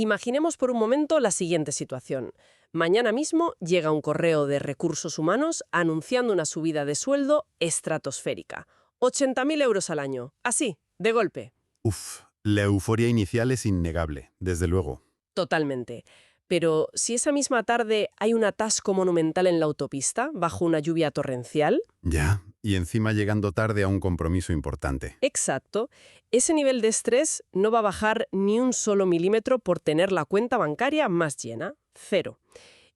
Imaginemos por un momento la siguiente situación. Mañana mismo llega un correo de Recursos Humanos anunciando una subida de sueldo estratosférica. 80.000 euros al año. Así, de golpe. Uf, la euforia inicial es innegable, desde luego. Totalmente. Pero si esa misma tarde hay un atasco monumental en la autopista, bajo una lluvia torrencial... Ya, y encima llegando tarde a un compromiso importante. Exacto. Ese nivel de estrés no va a bajar ni un solo milímetro por tener la cuenta bancaria más llena. Cero.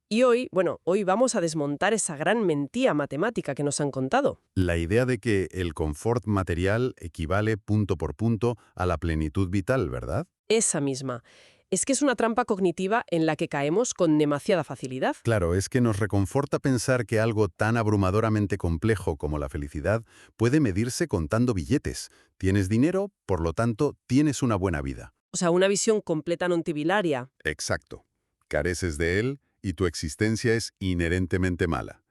Y hoy vamos a desmontar esa gran mentira matemática que nos han contado. La idea de que el confort material equivale punto por punto a la plenitud vital, ¿verdad? Esa misma. Es que es una trampa cognitiva en la que caemos con demasiada facilidad. Claro, es que nos reconforta pensar que algo tan abrumadoramente complejo como la felicidad puede medirse contando billetes. Tienes dinero, por lo tanto, tienes una buena vida. O sea, una visión completa nontibilaria. Exacto. Careces de él y tu existencia es inherentemente mala.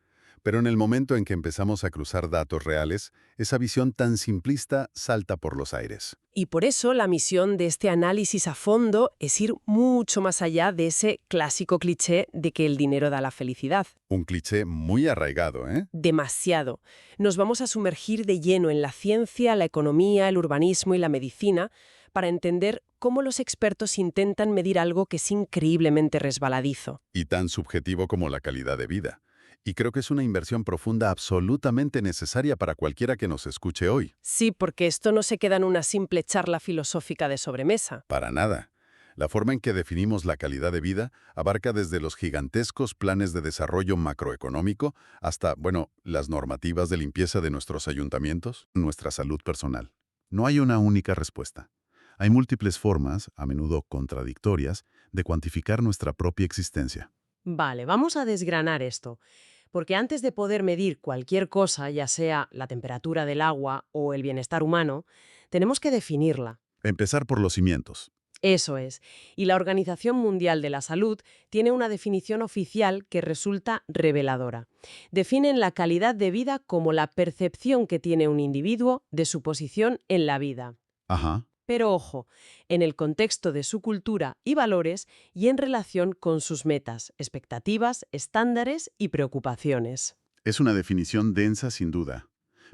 Pero en el momento en que empezamos a cruzar datos reales, esa visión tan simplista salta por los aires. Y por eso la misión de este análisis a fondo es ir mucho más allá de ese clásico cliché de que el dinero da la felicidad. Un cliché muy arraigado, ¿eh? Demasiado. Nos vamos a sumergir de lleno en la ciencia, la economía, el urbanismo y la medicina para entender cómo los expertos intentan medir algo que es increíblemente resbaladizo. Y tan subjetivo como la calidad de vida. Y creo que es una inversión profunda absolutamente necesaria para cualquiera que nos escuche hoy. Sí, porque esto no se queda en una simple charla filosófica de sobremesa. Para nada. La forma en que definimos la calidad de vida abarca desde los gigantescos planes de desarrollo macroeconómico hasta, las normativas de limpieza de nuestros ayuntamientos, nuestra salud personal. No hay una única respuesta. Hay múltiples formas, a menudo contradictorias, de cuantificar nuestra propia existencia. Vale, vamos a desgranar esto. Porque antes de poder medir cualquier cosa, ya sea la temperatura del agua o el bienestar humano, tenemos que definirla. Empezar por los cimientos. Eso es. Y la Organización Mundial de la Salud tiene una definición oficial que resulta reveladora. Definen la calidad de vida como la percepción que tiene un individuo de su posición en la vida. Ajá. Pero ojo, en el contexto de su cultura y valores y en relación con sus metas, expectativas, estándares y preocupaciones. Es una definición densa sin duda,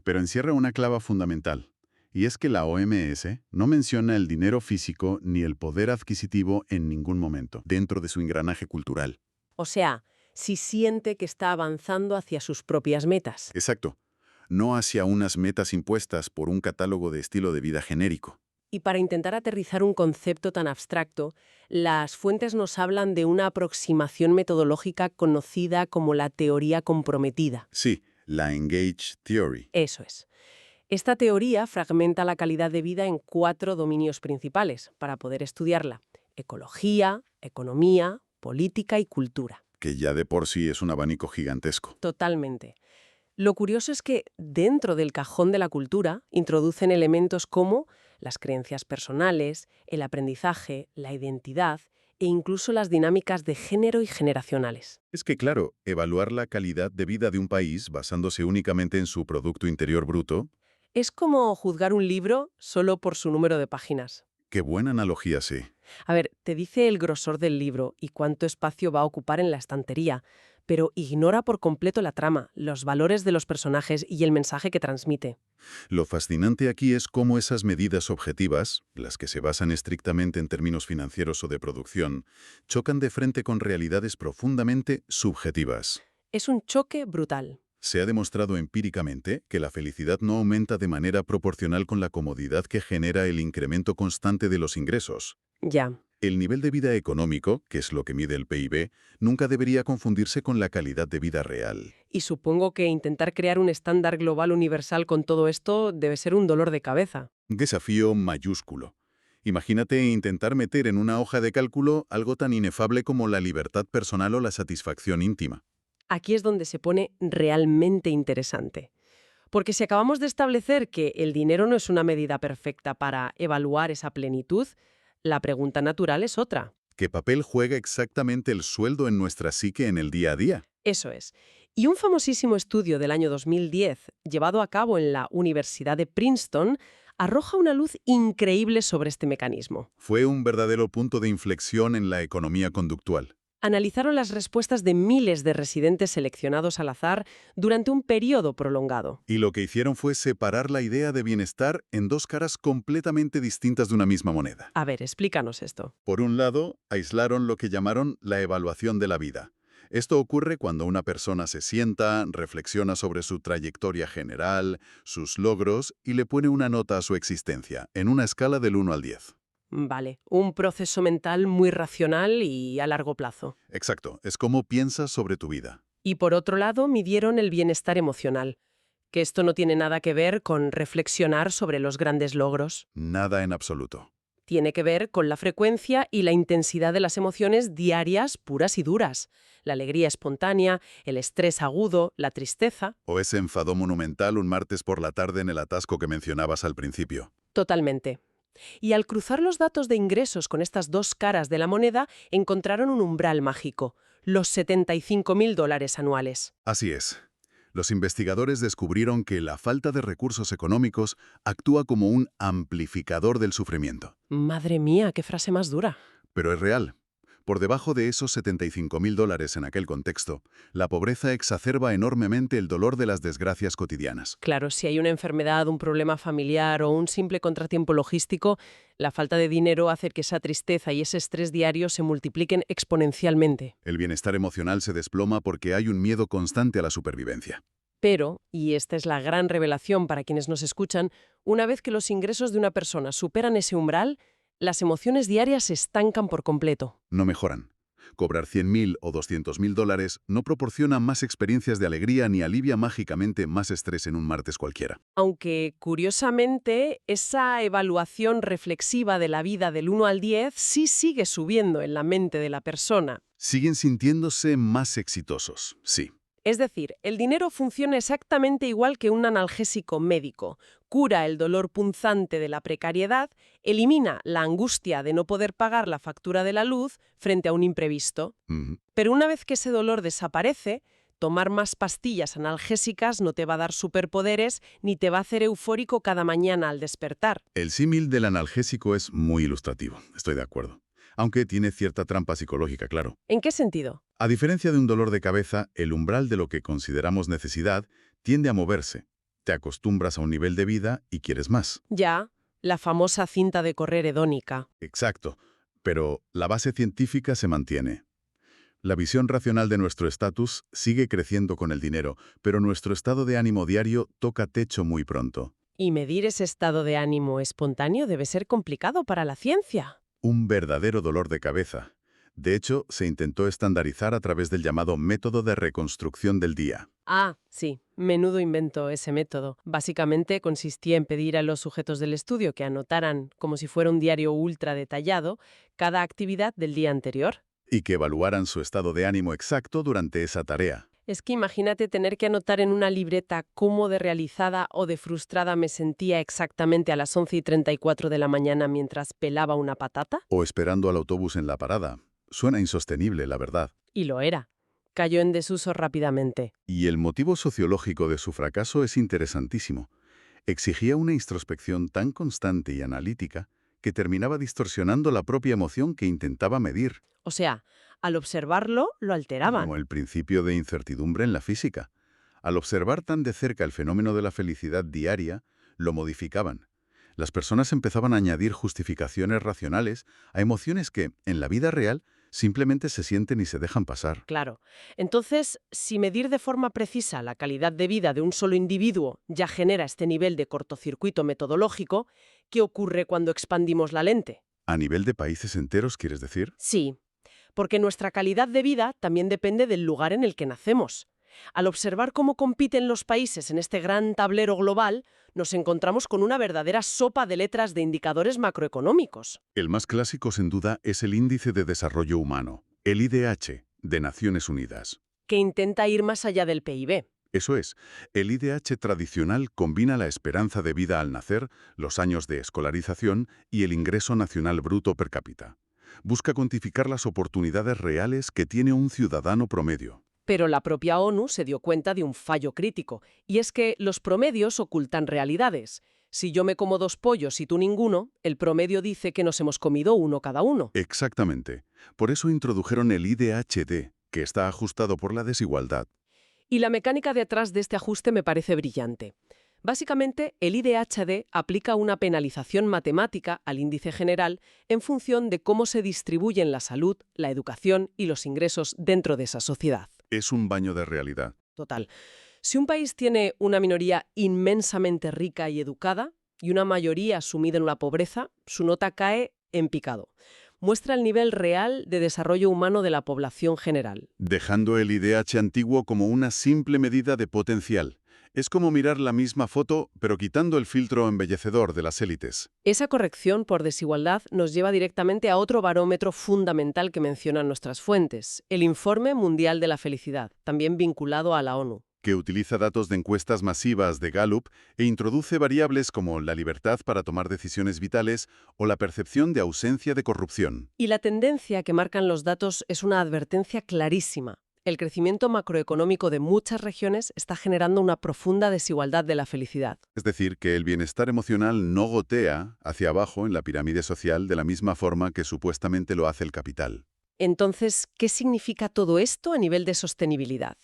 pero encierra una clave fundamental, y es que la OMS no menciona el dinero físico ni el poder adquisitivo en ningún momento, dentro de su engranaje cultural. O sea, si siente que está avanzando hacia sus propias metas. Exacto, no hacia unas metas impuestas por un catálogo de estilo de vida genérico. Y para intentar aterrizar un concepto tan abstracto, las fuentes nos hablan de una aproximación metodológica conocida como la teoría comprometida. Sí, la Engage Theory. Eso es. Esta teoría fragmenta la calidad de vida en 4 dominios principales para poder estudiarla: ecología, economía, política y cultura. Que ya de por sí es un abanico gigantesco. Totalmente. Lo curioso es que dentro del cajón de la cultura introducen elementos como las creencias personales, el aprendizaje, la identidad e incluso las dinámicas de género y generacionales. Es que, claro, evaluar la calidad de vida de un país basándose únicamente en su Producto Interior Bruto. Es como juzgar un libro solo por su número de páginas. Qué buena analogía, sí. A ver, te dice el grosor del libro y cuánto espacio va a ocupar en la estantería, pero ignora por completo la trama, los valores de los personajes y el mensaje que transmite. Lo fascinante aquí es cómo esas medidas objetivas, las que se basan estrictamente en términos financieros o de producción, chocan de frente con realidades profundamente subjetivas. Es un choque brutal. Se ha demostrado empíricamente que la felicidad no aumenta de manera proporcional con la comodidad que genera el incremento constante de los ingresos. Ya. El nivel de vida económico, que es lo que mide el PIB, nunca debería confundirse con la calidad de vida real. Y supongo que intentar crear un estándar global universal con todo esto debe ser un dolor de cabeza. Desafío mayúsculo. Imagínate intentar meter en una hoja de cálculo algo tan inefable como la libertad personal o la satisfacción íntima. Aquí es donde se pone realmente interesante. Porque si acabamos de establecer que el dinero no es una medida perfecta para evaluar esa plenitud, la pregunta natural es otra. ¿Qué papel juega exactamente el sueldo en nuestra psique en el día a día? Eso es. Y un famosísimo estudio del año 2010, llevado a cabo en la Universidad de Princeton, arroja una luz increíble sobre este mecanismo. Fue un verdadero punto de inflexión en la economía conductual. Analizaron las respuestas de miles de residentes seleccionados al azar durante un periodo prolongado. Y lo que hicieron fue separar la idea de bienestar en dos caras completamente distintas de una misma moneda. A ver, explícanos esto. Por un lado, aislaron lo que llamaron la evaluación de la vida. Esto ocurre cuando una persona se sienta, reflexiona sobre su trayectoria general, sus logros y le pone una nota a su existencia, en una escala del 1 al 10. Vale, un proceso mental muy racional y a largo plazo. Exacto, es cómo piensas sobre tu vida. Y por otro lado, midieron el bienestar emocional, que esto no tiene nada que ver con reflexionar sobre los grandes logros. Nada en absoluto. Tiene que ver con la frecuencia y la intensidad de las emociones diarias puras y duras. La alegría espontánea, el estrés agudo, la tristeza. O ese enfado monumental un martes por la tarde en el atasco que mencionabas al principio. Totalmente. Y al cruzar los datos de ingresos con estas dos caras de la moneda, encontraron un umbral mágico, los $75.000 anuales. Así es. Los investigadores descubrieron que la falta de recursos económicos actúa como un amplificador del sufrimiento. Madre mía, qué frase más dura. Pero es real. Por debajo de esos $75.000 en aquel contexto, la pobreza exacerba enormemente el dolor de las desgracias cotidianas. Claro, si hay una enfermedad, un problema familiar o un simple contratiempo logístico, la falta de dinero hace que esa tristeza y ese estrés diario se multipliquen exponencialmente. El bienestar emocional se desploma porque hay un miedo constante a la supervivencia. Pero, y esta es la gran revelación para quienes nos escuchan, una vez que los ingresos de una persona superan ese umbral, las emociones diarias se estancan por completo. No mejoran. Cobrar $100.000 o $200.000 no proporciona más experiencias de alegría ni alivia mágicamente más estrés en un martes cualquiera. Aunque, curiosamente, esa evaluación reflexiva de la vida del 1 al 10 sí sigue subiendo en la mente de la persona. Siguen sintiéndose más exitosos, sí. Es decir, el dinero funciona exactamente igual que un analgésico médico. Cura el dolor punzante de la precariedad, elimina la angustia de no poder pagar la factura de la luz frente a un imprevisto. Pero una vez que ese dolor desaparece, tomar más pastillas analgésicas no te va a dar superpoderes ni te va a hacer eufórico cada mañana al despertar. El símil del analgésico es muy ilustrativo, estoy de acuerdo. Aunque tiene cierta trampa psicológica, claro. ¿En qué sentido? A diferencia de un dolor de cabeza, el umbral de lo que consideramos necesidad tiende a moverse. Te acostumbras a un nivel de vida y quieres más. Ya, la famosa cinta de correr hedónica. Exacto, pero la base científica se mantiene. La visión racional de nuestro estatus sigue creciendo con el dinero, pero nuestro estado de ánimo diario toca techo muy pronto. Y medir ese estado de ánimo espontáneo debe ser complicado para la ciencia. Un verdadero dolor de cabeza. De hecho, se intentó estandarizar a través del llamado método de reconstrucción del día. Ah, sí, menudo invento ese método. Básicamente consistía en pedir a los sujetos del estudio que anotaran, como si fuera un diario ultra detallado, cada actividad del día anterior. Y que evaluaran su estado de ánimo exacto durante esa tarea. Es que imagínate tener que anotar en una libreta cómo de realizada o de frustrada me sentía exactamente a las 11:34 de la mañana mientras pelaba una patata. O esperando al autobús en la parada. Suena insostenible, la verdad. Y lo era. Cayó en desuso rápidamente. Y el motivo sociológico de su fracaso es interesantísimo. Exigía una introspección tan constante y analítica que terminaba distorsionando la propia emoción que intentaba medir. O sea, al observarlo, lo alteraban. Como el principio de incertidumbre en la física. Al observar tan de cerca el fenómeno de la felicidad diaria, lo modificaban. Las personas empezaban a añadir justificaciones racionales a emociones que, en la vida real, simplemente se sienten y se dejan pasar. Claro. Entonces, si medir de forma precisa la calidad de vida de un solo individuo ya genera este nivel de cortocircuito metodológico, ¿qué ocurre cuando expandimos la lente? ¿A nivel de países enteros, quieres decir? Sí, porque nuestra calidad de vida también depende del lugar en el que nacemos. Al observar cómo compiten los países en este gran tablero global, nos encontramos con una verdadera sopa de letras de indicadores macroeconómicos. El más clásico, sin duda, es el Índice de Desarrollo Humano, el IDH, de Naciones Unidas. Que intenta ir más allá del PIB. Eso es, el IDH tradicional combina la esperanza de vida al nacer, los años de escolarización y el ingreso nacional bruto per cápita. Busca cuantificar las oportunidades reales que tiene un ciudadano promedio. Pero la propia ONU se dio cuenta de un fallo crítico, y es que los promedios ocultan realidades. Si yo me como 2 pollos y tú ninguno, el promedio dice que nos hemos comido uno cada uno. Exactamente. Por eso introdujeron el IDHD, que está ajustado por la desigualdad. Y la mecánica detrás de este ajuste me parece brillante. Básicamente, el IDHD aplica una penalización matemática al índice general en función de cómo se distribuyen la salud, la educación y los ingresos dentro de esa sociedad. Es un baño de realidad. Total. Si un país tiene una minoría inmensamente rica y educada y una mayoría sumida en la pobreza, su nota cae en picado. Muestra el nivel real de desarrollo humano de la población general. Dejando el IDH antiguo como una simple medida de potencial. Es como mirar la misma foto, pero quitando el filtro embellecedor de las élites. Esa corrección por desigualdad nos lleva directamente a otro barómetro fundamental que mencionan nuestras fuentes, el Informe Mundial de la Felicidad, también vinculado a la ONU. Que utiliza datos de encuestas masivas de Gallup e introduce variables como la libertad para tomar decisiones vitales o la percepción de ausencia de corrupción. Y la tendencia que marcan los datos es una advertencia clarísima. El crecimiento macroeconómico de muchas regiones está generando una profunda desigualdad de la felicidad. Es decir, que el bienestar emocional no gotea hacia abajo en la pirámide social de la misma forma que supuestamente lo hace el capital. Entonces, ¿qué significa todo esto a nivel de sostenibilidad?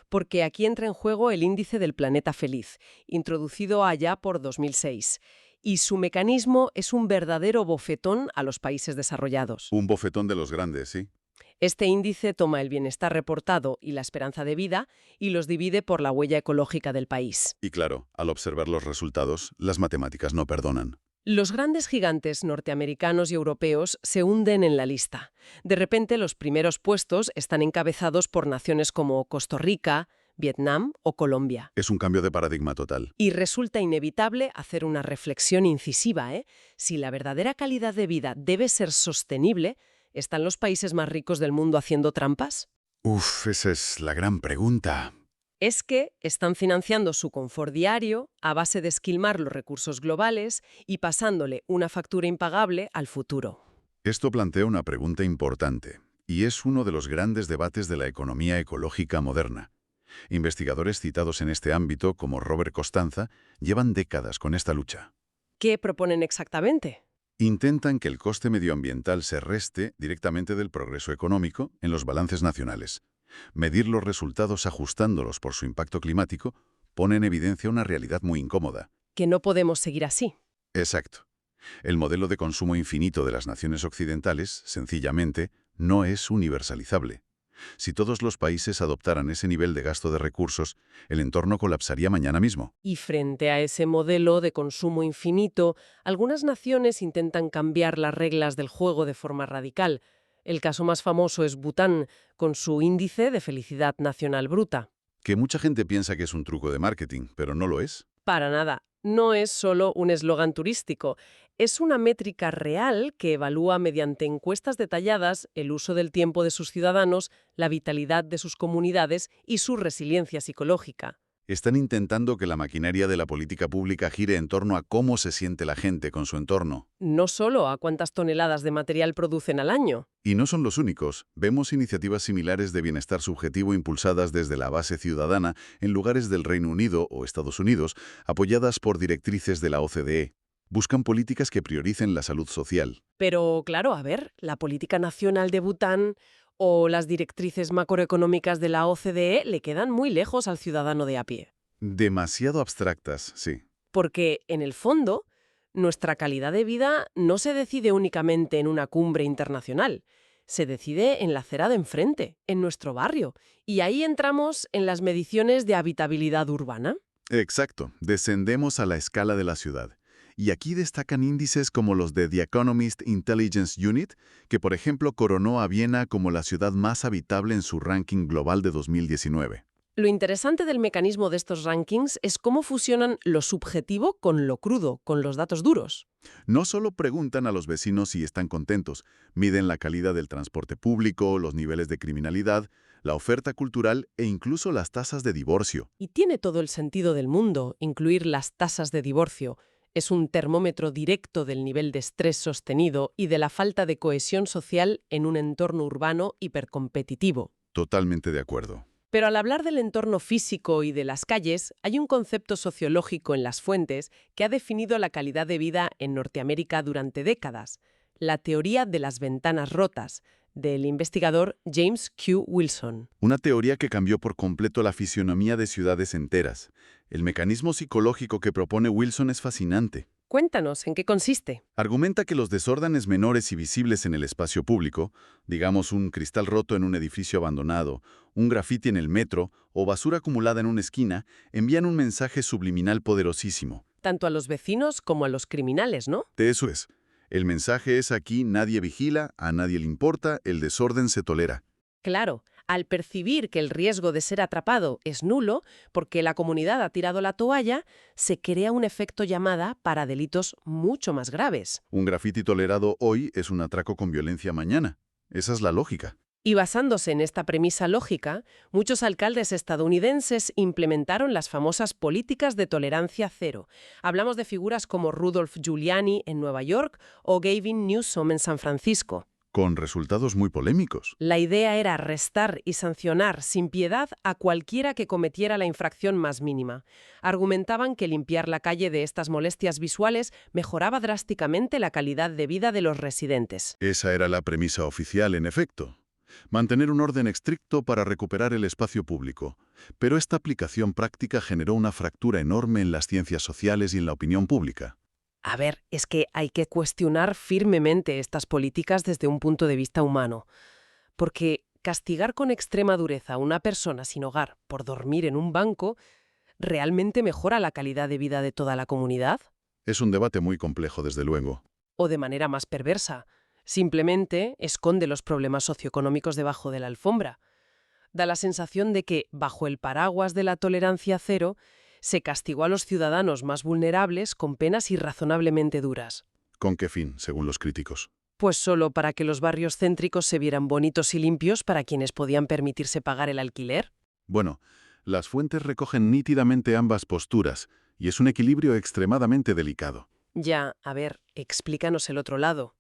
Porque aquí entra en juego el índice del planeta feliz, introducido allá por 2006. Y su mecanismo es un verdadero bofetón a los países desarrollados. Un bofetón de los grandes, ¿sí? Este índice toma el bienestar reportado y la esperanza de vida y los divide por la huella ecológica del país. Y claro, al observar los resultados, las matemáticas no perdonan. Los grandes gigantes norteamericanos y europeos se hunden en la lista. De repente, los primeros puestos están encabezados por naciones como Costa Rica, Vietnam o Colombia. Es un cambio de paradigma total. Y resulta inevitable hacer una reflexión incisiva, Si la verdadera calidad de vida debe ser sostenible, ¿están los países más ricos del mundo haciendo trampas? Uf, esa es la gran pregunta. Es que están financiando su confort diario a base de esquilmar los recursos globales y pasándole una factura impagable al futuro. Esto plantea una pregunta importante, y es uno de los grandes debates de la economía ecológica moderna. Investigadores citados en este ámbito, como Robert Costanza, llevan décadas con esta lucha. ¿Qué proponen exactamente? Intentan que el coste medioambiental se reste directamente del progreso económico en los balances nacionales. Medir los resultados ajustándolos por su impacto climático pone en evidencia una realidad muy incómoda. Que no podemos seguir así. Exacto. El modelo de consumo infinito de las naciones occidentales, sencillamente, no es universalizable. Si todos los países adoptaran ese nivel de gasto de recursos, el entorno colapsaría mañana mismo. Y frente a ese modelo de consumo infinito, algunas naciones intentan cambiar las reglas del juego de forma radical. El caso más famoso es Bután, con su índice de felicidad nacional bruta. Que mucha gente piensa que es un truco de marketing, pero no lo es. Para nada. No es solo un eslogan turístico. Es una métrica real que evalúa mediante encuestas detalladas el uso del tiempo de sus ciudadanos, la vitalidad de sus comunidades y su resiliencia psicológica. Están intentando que la maquinaria de la política pública gire en torno a cómo se siente la gente con su entorno. No solo a cuántas toneladas de material producen al año. Y no son los únicos. Vemos iniciativas similares de bienestar subjetivo impulsadas desde la base ciudadana en lugares del Reino Unido o Estados Unidos, apoyadas por directrices de la OCDE. Buscan políticas que prioricen la salud social. Pero, claro, a ver, la política nacional de Bután o las directrices macroeconómicas de la OCDE le quedan muy lejos al ciudadano de a pie. Demasiado abstractas, sí. Porque, en el fondo, nuestra calidad de vida no se decide únicamente en una cumbre internacional. Se decide en la acera de enfrente, en nuestro barrio. Y ahí entramos en las mediciones de habitabilidad urbana. Exacto. Descendemos a la escala de la ciudad. Y aquí destacan índices como los de The Economist Intelligence Unit, que por ejemplo coronó a Viena como la ciudad más habitable en su ranking global de 2019. Lo interesante del mecanismo de estos rankings es cómo fusionan lo subjetivo con lo crudo, con los datos duros. No solo preguntan a los vecinos si están contentos, miden la calidad del transporte público, los niveles de criminalidad, la oferta cultural e incluso las tasas de divorcio. Y tiene todo el sentido del mundo incluir las tasas de divorcio. Es un termómetro directo del nivel de estrés sostenido y de la falta de cohesión social en un entorno urbano hipercompetitivo. Totalmente de acuerdo. Pero al hablar del entorno físico y de las calles, hay un concepto sociológico en las fuentes que ha definido la calidad de vida en Norteamérica durante décadas: la teoría de las ventanas rotas, del investigador James Q. Wilson. Una teoría que cambió por completo la fisionomía de ciudades enteras. El mecanismo psicológico que propone Wilson es fascinante. Cuéntanos, ¿en qué consiste? Argumenta que los desórdenes menores y visibles en el espacio público, digamos un cristal roto en un edificio abandonado, un grafiti en el metro o basura acumulada en una esquina, envían un mensaje subliminal poderosísimo. Tanto a los vecinos como a los criminales, ¿no? De eso es. El mensaje es: aquí nadie vigila, a nadie le importa, el desorden se tolera. Claro, al percibir que el riesgo de ser atrapado es nulo, porque la comunidad ha tirado la toalla, se crea un efecto llamada para delitos mucho más graves. Un grafiti tolerado hoy es un atraco con violencia mañana. Esa es la lógica. Y basándose en esta premisa lógica, muchos alcaldes estadounidenses implementaron las famosas políticas de tolerancia cero. Hablamos de figuras como Rudolph Giuliani en Nueva York o Gavin Newsom en San Francisco. Con resultados muy polémicos. La idea era arrestar y sancionar sin piedad a cualquiera que cometiera la infracción más mínima. Argumentaban que limpiar la calle de estas molestias visuales mejoraba drásticamente la calidad de vida de los residentes. Esa era la premisa oficial, en efecto. Mantener un orden estricto para recuperar el espacio público. Pero esta aplicación práctica generó una fractura enorme en las ciencias sociales y en la opinión pública. A ver, es que hay que cuestionar firmemente estas políticas desde un punto de vista humano. Porque castigar con extrema dureza a una persona sin hogar por dormir en un banco ¿realmente mejora la calidad de vida de toda la comunidad? Es un debate muy complejo, desde luego. O de manera más perversa, simplemente esconde los problemas socioeconómicos debajo de la alfombra. Da la sensación de que, bajo el paraguas de la tolerancia cero, se castigó a los ciudadanos más vulnerables con penas irrazonablemente duras. ¿Con qué fin, según los críticos? Pues solo para que los barrios céntricos se vieran bonitos y limpios para quienes podían permitirse pagar el alquiler. Bueno, las fuentes recogen nítidamente ambas posturas, y es un equilibrio extremadamente delicado. Ya, a ver, explícanos el otro lado.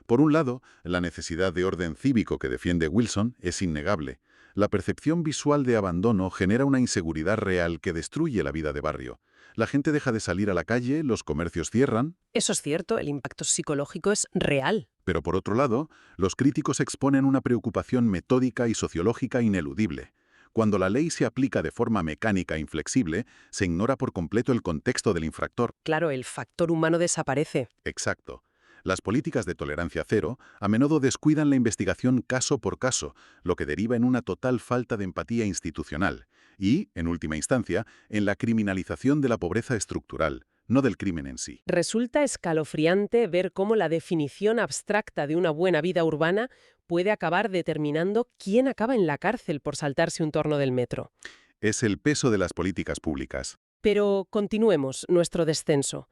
Por un lado, la necesidad de orden cívico que defiende Wilson es innegable. La percepción visual de abandono genera una inseguridad real que destruye la vida de barrio. La gente deja de salir a la calle, los comercios cierran. Eso es cierto, el impacto psicológico es real. Pero por otro lado, los críticos exponen una preocupación metódica y sociológica ineludible. Cuando la ley se aplica de forma mecánica e inflexible, se ignora por completo el contexto del infractor. Claro, el factor humano desaparece. Exacto. Las políticas de tolerancia cero a menudo descuidan la investigación caso por caso, lo que deriva en una total falta de empatía institucional y, en última instancia, en la criminalización de la pobreza estructural, no del crimen en sí. Resulta escalofriante ver cómo la definición abstracta de una buena vida urbana puede acabar determinando quién acaba en la cárcel por saltarse un torno del metro. Es el peso de las políticas públicas. Pero continuemos nuestro descenso.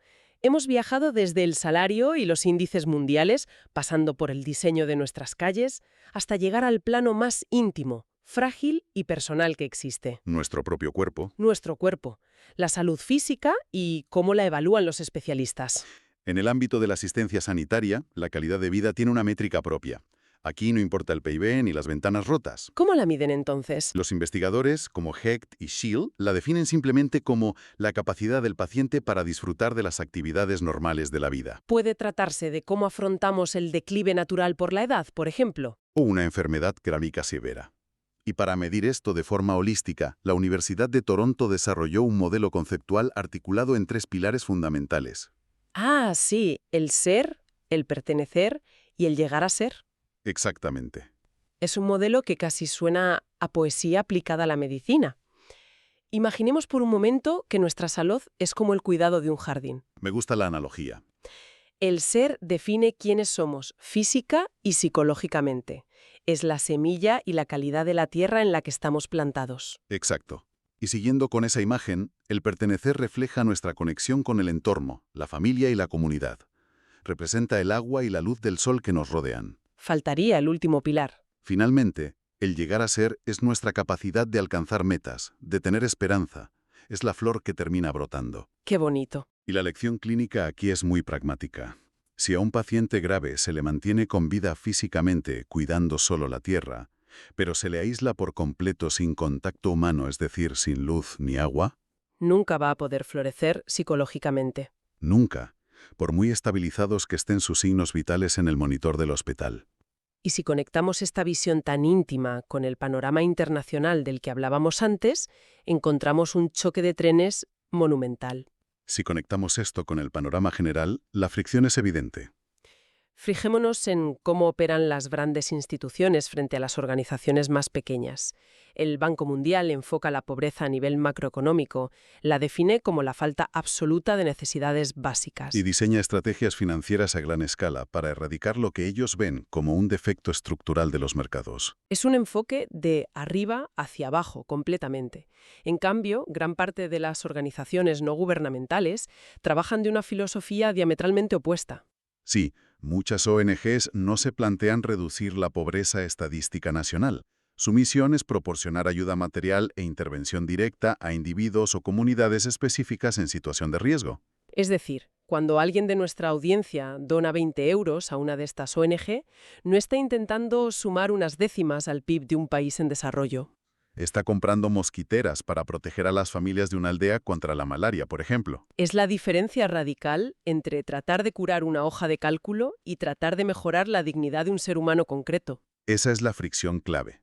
Hemos viajado desde el salario y los índices mundiales, pasando por el diseño de nuestras calles, hasta llegar al plano más íntimo, frágil y personal que existe. Nuestro propio cuerpo. Nuestro cuerpo, la salud física y cómo la evalúan los especialistas. En el ámbito de la asistencia sanitaria, la calidad de vida tiene una métrica propia. Aquí no importa el PIB ni las ventanas rotas. ¿Cómo la miden entonces? Los investigadores, como Hecht y Schill, la definen simplemente como la capacidad del paciente para disfrutar de las actividades normales de la vida. ¿Puede tratarse de cómo afrontamos el declive natural por la edad, por ejemplo? O una enfermedad crónica severa. Y para medir esto de forma holística, la Universidad de Toronto desarrolló un modelo conceptual articulado en 3 pilares fundamentales. Ah, sí, el ser, el pertenecer y el llegar a ser. Exactamente. Es un modelo que casi suena a poesía aplicada a la medicina. Imaginemos por un momento que nuestra salud es como el cuidado de un jardín. Me gusta la analogía. El ser define quiénes somos física y psicológicamente. Es la semilla y la calidad de la tierra en la que estamos plantados. Exacto. Y siguiendo con esa imagen, el pertenecer refleja nuestra conexión con el entorno, la familia y la comunidad. Representa el agua y la luz del sol que nos rodean. Faltaría el último pilar. Finalmente, el llegar a ser es nuestra capacidad de alcanzar metas, de tener esperanza. Es la flor que termina brotando. Qué bonito. Y la lección clínica aquí es muy pragmática. Si a un paciente grave se le mantiene con vida físicamente cuidando solo la tierra, pero se le aísla por completo sin contacto humano, es decir, sin luz ni agua, Nunca va a poder florecer psicológicamente. nunca, por muy estabilizados que estén sus signos vitales en el monitor del hospital. Y si conectamos esta visión tan íntima con el panorama internacional del que hablábamos antes, encontramos un choque de trenes monumental. Si conectamos esto con el panorama general, la fricción es evidente. Fijémonos en cómo operan las grandes instituciones frente a las organizaciones más pequeñas. El Banco Mundial enfoca la pobreza a nivel macroeconómico, la define como la falta absoluta de necesidades básicas. Y diseña estrategias financieras a gran escala para erradicar lo que ellos ven como un defecto estructural de los mercados. Es un enfoque de arriba hacia abajo, completamente. En cambio, gran parte de las organizaciones no gubernamentales trabajan de una filosofía diametralmente opuesta. Sí, muchas ONGs no se plantean reducir la pobreza estadística nacional. Su misión es proporcionar ayuda material e intervención directa a individuos o comunidades específicas en situación de riesgo. Es decir, cuando alguien de nuestra audiencia dona 20 euros a una de estas ONG, no está intentando sumar unas décimas al PIB de un país en desarrollo. Está comprando mosquiteras para proteger a las familias de una aldea contra la malaria, por ejemplo. Es la diferencia radical entre tratar de curar una hoja de cálculo y tratar de mejorar la dignidad de un ser humano concreto. Esa es la fricción clave.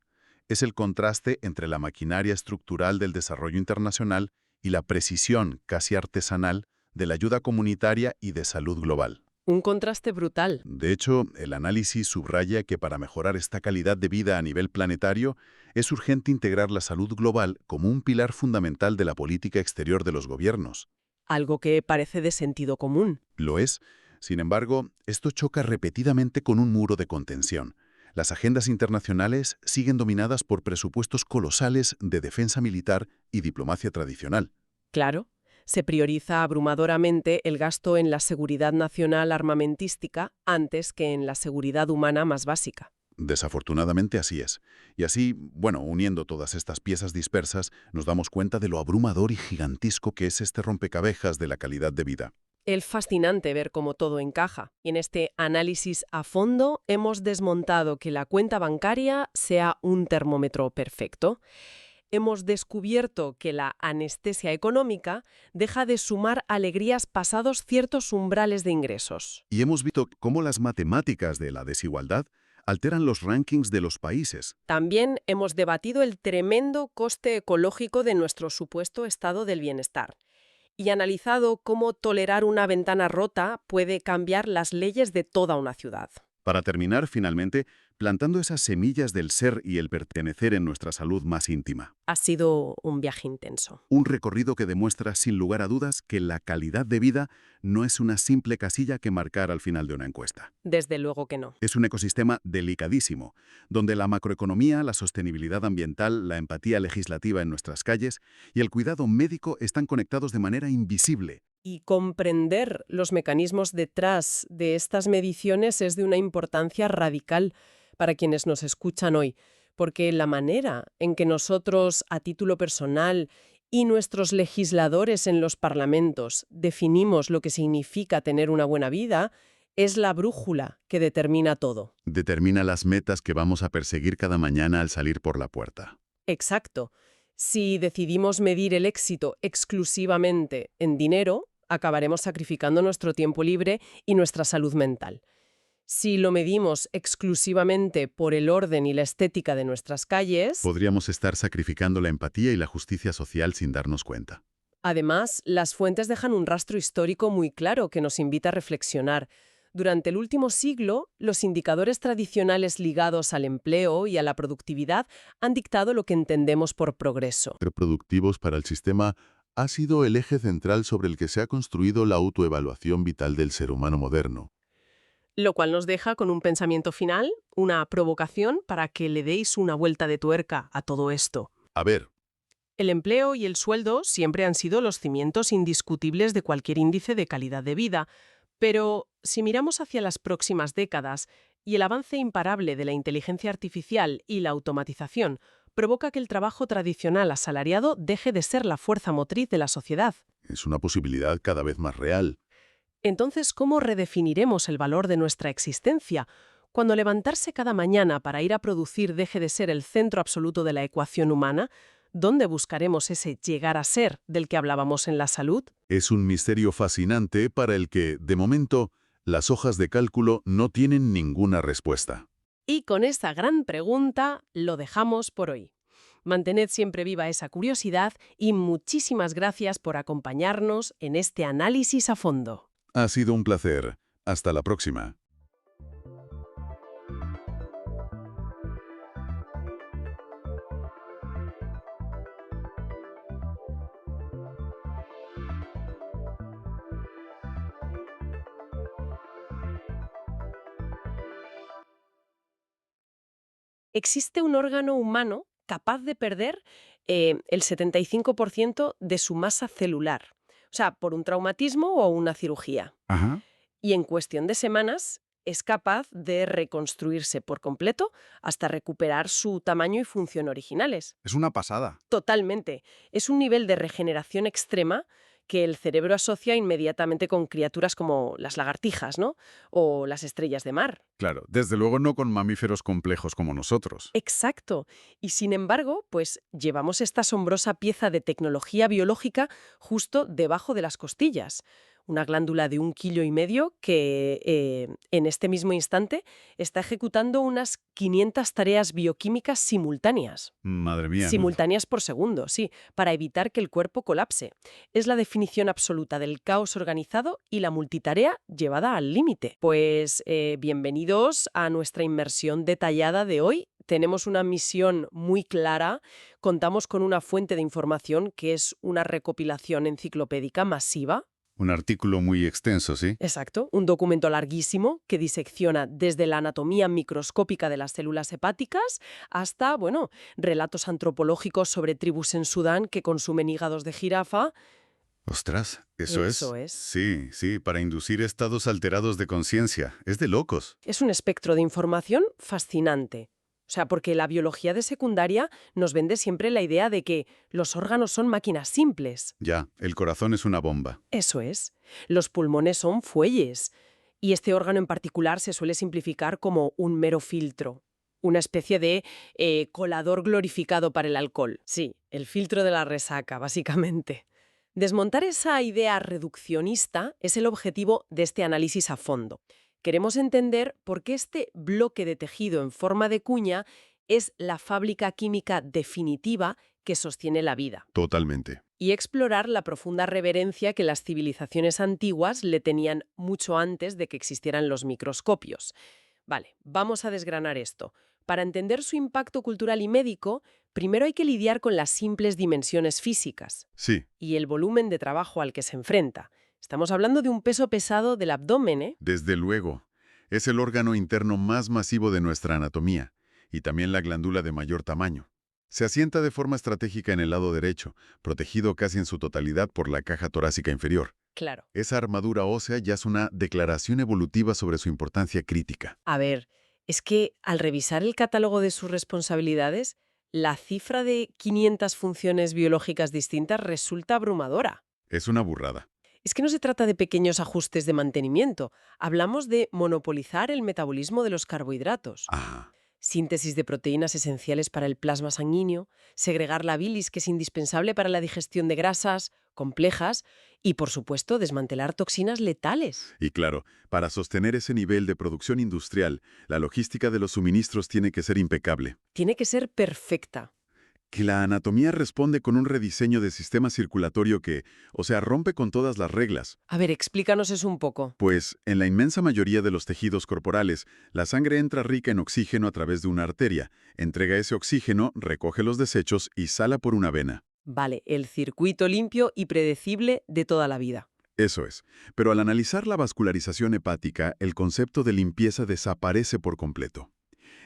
Es el contraste entre la maquinaria estructural del desarrollo internacional y la precisión casi artesanal de la ayuda comunitaria y de salud global. Un contraste brutal. De hecho, el análisis subraya que para mejorar esta calidad de vida a nivel planetario, es urgente integrar la salud global como un pilar fundamental de la política exterior de los gobiernos. Algo que parece de sentido común. Lo es. Sin embargo, esto choca repetidamente con un muro de contención. Las agendas internacionales siguen dominadas por presupuestos colosales de defensa militar y diplomacia tradicional. Claro, se prioriza abrumadoramente el gasto en la seguridad nacional armamentística antes que en la seguridad humana más básica. Desafortunadamente así es. Y así, bueno, uniendo todas estas piezas dispersas, nos damos cuenta de lo abrumador y gigantesco que es este rompecabezas de la calidad de vida. Es fascinante ver cómo todo encaja. Y en este análisis a fondo hemos desmontado que la cuenta bancaria sea un termómetro perfecto. Hemos descubierto que la anestesia económica deja de sumar alegrías pasados ciertos umbrales de ingresos. Y hemos visto cómo las matemáticas de la desigualdad alteran los rankings de los países. También hemos debatido el tremendo coste ecológico de nuestro supuesto estado del bienestar y analizado cómo tolerar una ventana rota puede cambiar las leyes de toda una ciudad. Para terminar, finalmente, plantando esas semillas del ser y el pertenecer en nuestra salud más íntima. Ha sido un viaje intenso. Un recorrido que demuestra sin lugar a dudas que la calidad de vida no es una simple casilla que marcar al final de una encuesta. Desde luego que no. Es un ecosistema delicadísimo, donde la macroeconomía, la sostenibilidad ambiental, la empatía legislativa en nuestras calles y el cuidado médico están conectados de manera invisible. Y comprender los mecanismos detrás de estas mediciones es de una importancia radical para quienes nos escuchan hoy, porque la manera en que nosotros, a título personal, y nuestros legisladores en los parlamentos definimos lo que significa tener una buena vida es la brújula que determina todo. Determina las metas que vamos a perseguir cada mañana al salir por la puerta. Exacto. Si decidimos medir el éxito exclusivamente en dinero, acabaremos sacrificando nuestro tiempo libre y nuestra salud mental. Si lo medimos exclusivamente por el orden y la estética de nuestras calles, Podríamos estar sacrificando la empatía y la justicia social sin darnos cuenta. además, las fuentes dejan un rastro histórico muy claro que nos invita a reflexionar. Durante el último siglo, los indicadores tradicionales ligados al empleo y a la productividad han dictado lo que entendemos por progreso. Ser productivos para el sistema ha sido el eje central sobre el que se ha construido la autoevaluación vital del ser humano moderno. Lo cual nos deja con un pensamiento final, una provocación para que le deis una vuelta de tuerca a todo esto. A ver, El empleo y el sueldo siempre han sido los cimientos indiscutibles de cualquier índice de calidad de vida, pero si miramos hacia las próximas décadas y el avance imparable de la inteligencia artificial y la automatización provoca que el trabajo tradicional asalariado deje de ser la fuerza motriz de la sociedad. es una posibilidad cada vez más real. Entonces, ¿cómo redefiniremos el valor de nuestra existencia? Cuando levantarse cada mañana para ir a producir deje de ser el centro absoluto de la ecuación humana, ¿dónde buscaremos ese llegar a ser del que hablábamos en la salud? Es un misterio fascinante para el que, de momento, las hojas de cálculo no tienen ninguna respuesta. Y con esta gran pregunta lo dejamos por hoy. Mantened siempre viva esa curiosidad y muchísimas gracias por acompañarnos en este análisis a fondo. Ha sido un placer. Hasta la próxima. Existe un órgano humano capaz de perder el 75% de su masa celular, o sea, por un traumatismo o una cirugía. Ajá. Y en cuestión de semanas es capaz de reconstruirse por completo hasta recuperar su tamaño y función originales. Es una pasada. Totalmente. Es un nivel de regeneración extrema que el cerebro asocia inmediatamente con criaturas como las lagartijas, ¿no? O las estrellas de mar. Claro, desde luego no con mamíferos complejos como nosotros. Exacto. Y sin embargo, pues llevamos esta asombrosa pieza de tecnología biológica justo debajo de las costillas. Una glándula de 1,5 kilos que en este mismo instante está ejecutando unas 500 tareas bioquímicas simultáneas. Madre mía. Simultáneas por segundo, sí, para evitar que el cuerpo colapse. Es la definición absoluta del caos organizado y la multitarea llevada al límite. Pues bienvenidos a nuestra inmersión detallada de hoy. Tenemos una misión muy clara, contamos con una fuente de información que es una recopilación enciclopédica masiva. Un artículo muy extenso, ¿sí? Exacto, un documento larguísimo que disecciona desde la anatomía microscópica de las células hepáticas hasta, bueno, relatos antropológicos sobre tribus en Sudán que consumen hígados de jirafa. Ostras, eso es. Eso es. Sí, sí, para inducir estados alterados de conciencia. Es de locos. Es un espectro de información fascinante. O sea, porque la biología de secundaria nos vende siempre la idea de que los órganos son máquinas simples. Ya, el corazón es una bomba. Eso es. Los pulmones son fuelles. Y este órgano en particular se suele simplificar como un mero filtro. Una especie de colador glorificado para el alcohol. Sí, el filtro de la resaca, básicamente. Desmontar esa idea reduccionista es el objetivo de este análisis a fondo. Queremos entender por qué este bloque de tejido en forma de cuña es la fábrica química definitiva que sostiene la vida. Totalmente. Y explorar la profunda reverencia que las civilizaciones antiguas le tenían mucho antes de que existieran los microscopios. Vale, vamos a desgranar esto. Para entender su impacto cultural y médico, primero hay que lidiar con las simples dimensiones físicas. Sí. Y el volumen de trabajo al que se enfrenta. Estamos hablando de un peso pesado del abdomen, ¿eh? Desde luego. Es el órgano interno más masivo de nuestra anatomía, y también la glándula de mayor tamaño. Se asienta de forma estratégica en el lado derecho, protegido casi en su totalidad por la caja torácica inferior. Claro. Esa armadura ósea ya es una declaración evolutiva sobre su importancia crítica. A ver, es que al revisar el catálogo de sus responsabilidades, la cifra de 500 funciones biológicas distintas resulta abrumadora. Es una burrada. Es que no se trata de pequeños ajustes de mantenimiento. Hablamos de monopolizar el metabolismo de los carbohidratos. Ah, Síntesis de proteínas esenciales para el plasma sanguíneo, segregar la bilis, que es indispensable para la digestión de grasas complejas, y, por supuesto, desmantelar toxinas letales. y claro, para sostener ese nivel de producción industrial, la logística de los suministros tiene que ser impecable. Tiene que ser perfecta. Que la anatomía responde con un rediseño de sistema circulatorio que, o sea, rompe con todas las reglas. A ver, explícanos eso un poco. Pues, en la inmensa mayoría de los tejidos corporales, la sangre entra rica en oxígeno a través de una arteria, entrega ese oxígeno, recoge los desechos y sala por una vena. Vale, el circuito limpio y predecible de toda la vida. Eso es. Pero al analizar la vascularización hepática, el concepto de limpieza desaparece por completo.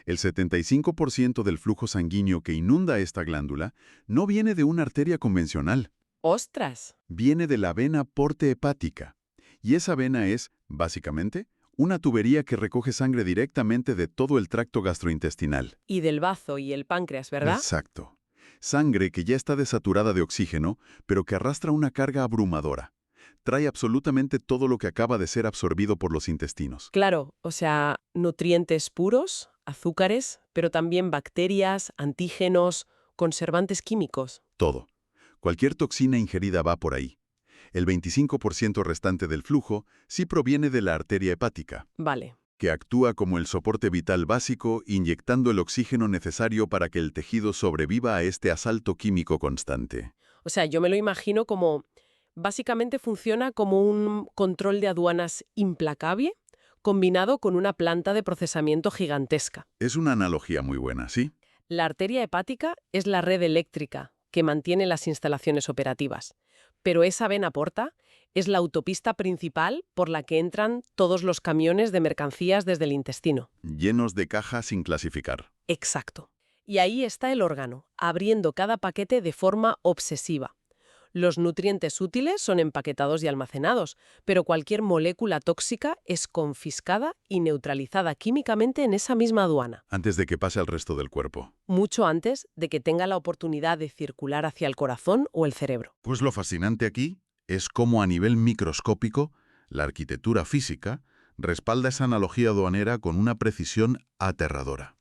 El 75% del flujo sanguíneo que inunda esta glándula no viene de una arteria convencional, ¡Ostras! viene de la vena porte hepática. Y esa vena es, básicamente, una tubería que recoge sangre directamente de todo el tracto gastrointestinal. Y del bazo y el páncreas, ¿verdad? Exacto. Sangre que ya está desaturada de oxígeno, pero que arrastra una carga abrumadora. Trae absolutamente todo lo que acaba de ser absorbido por los intestinos. Claro, o sea, nutrientes puros, azúcares, pero también bacterias, antígenos, conservantes químicos. Todo. Cualquier toxina ingerida va por ahí. El 25% restante del flujo sí proviene de la arteria hepática, Vale. que actúa como el soporte vital básico, inyectando el oxígeno necesario para que el tejido sobreviva a este asalto químico constante. O sea, yo me lo imagino como, básicamente funciona como un control de aduanas implacable combinado con una planta de procesamiento gigantesca. Es una analogía muy buena, ¿sí? La arteria hepática es la red eléctrica que mantiene las instalaciones operativas, pero esa vena porta es la autopista principal por la que entran todos los camiones de mercancías desde el intestino. Llenos de cajas sin clasificar. Exacto. Y ahí está el órgano, abriendo cada paquete de forma obsesiva. Los nutrientes útiles son empaquetados y almacenados, pero cualquier molécula tóxica es confiscada y neutralizada químicamente en esa misma aduana, Antes de que pase al resto del cuerpo. mucho antes de que tenga la oportunidad de circular hacia el corazón o el cerebro. Pues lo fascinante aquí es cómo a nivel microscópico, la arquitectura física respalda esa analogía aduanera con una precisión aterradora.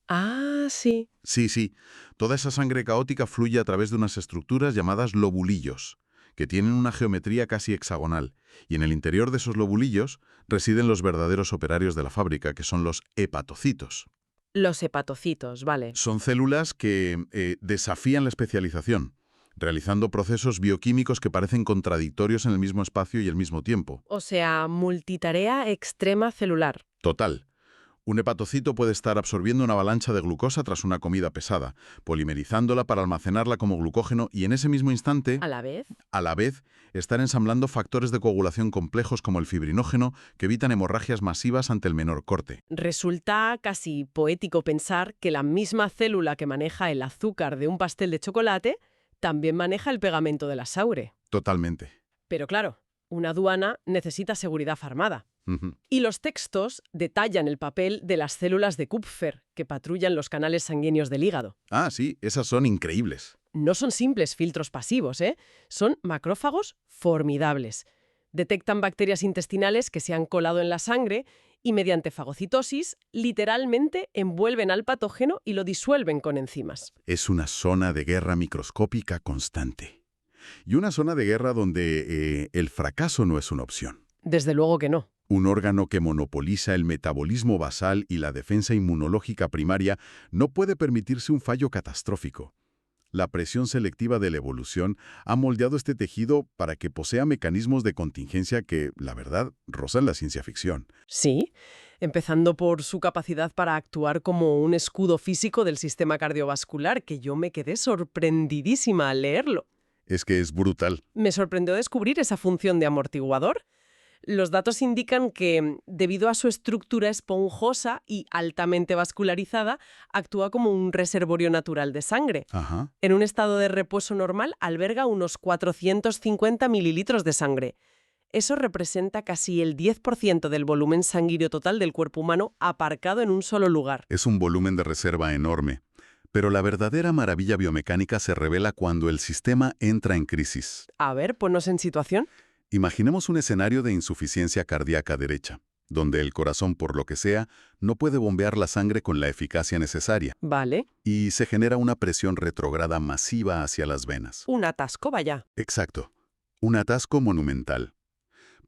Ah, sí. Sí, toda esa sangre caótica fluye a través de unas estructuras llamadas lobulillos, que tienen una geometría casi hexagonal, y en el interior de esos lobulillos residen los verdaderos operarios de la fábrica, que son los hepatocitos. Los hepatocitos, vale. Son células que desafían la especialización, realizando procesos bioquímicos que parecen contradictorios en el mismo espacio y al mismo tiempo. O sea, multitarea extrema celular. Total. Un hepatocito puede estar absorbiendo una avalancha de glucosa tras una comida pesada, polimerizándola para almacenarla como glucógeno y en ese mismo instante, ¿A la vez? a la vez, estar ensamblando factores de coagulación complejos como el fibrinógeno que evitan hemorragias masivas ante el menor corte. Resulta casi poético pensar que la misma célula que maneja el azúcar de un pastel de chocolate también maneja el pegamento de la Saure. Totalmente. Pero claro, una aduana necesita seguridad farmada. Ujú. Y los textos detallan el papel de las células de Kupfer que patrullan los canales sanguíneos del hígado. Ah, sí, esas son increíbles. No son simples filtros pasivos, ¿eh? Son macrófagos formidables. Detectan bacterias intestinales que se han colado en la sangre y mediante fagocitosis literalmente envuelven al patógeno y lo disuelven con enzimas. Es una zona de guerra microscópica constante. Y una zona de guerra donde el fracaso no es una opción. Desde luego que no. Un órgano que monopoliza el metabolismo basal y la defensa inmunológica primaria no puede permitirse un fallo catastrófico. La presión selectiva de la evolución ha moldeado este tejido para que posea mecanismos de contingencia que, la verdad, rozan la ciencia ficción. Sí, empezando por su capacidad para actuar como un escudo físico del sistema cardiovascular, que yo me quedé sorprendidísima al leerlo. Es que es brutal. Me sorprendió descubrir esa función de amortiguador. Los datos indican que, debido a su estructura esponjosa y altamente vascularizada, actúa como un reservorio natural de sangre. Ajá. En un estado de reposo normal alberga unos 450 mililitros de sangre. Eso representa casi el 10% del volumen sanguíneo total del cuerpo humano aparcado en un solo lugar. Es un volumen de reserva enorme. Pero la verdadera maravilla biomecánica se revela cuando el sistema entra en crisis. A ver, ponnos en situación. Imaginemos un escenario de insuficiencia cardíaca derecha, donde el corazón, por lo que sea, no puede bombear la sangre con la eficacia necesaria, Vale. y se genera una presión retrógrada masiva hacia las venas. Un atasco, vaya. Exacto. Un atasco monumental.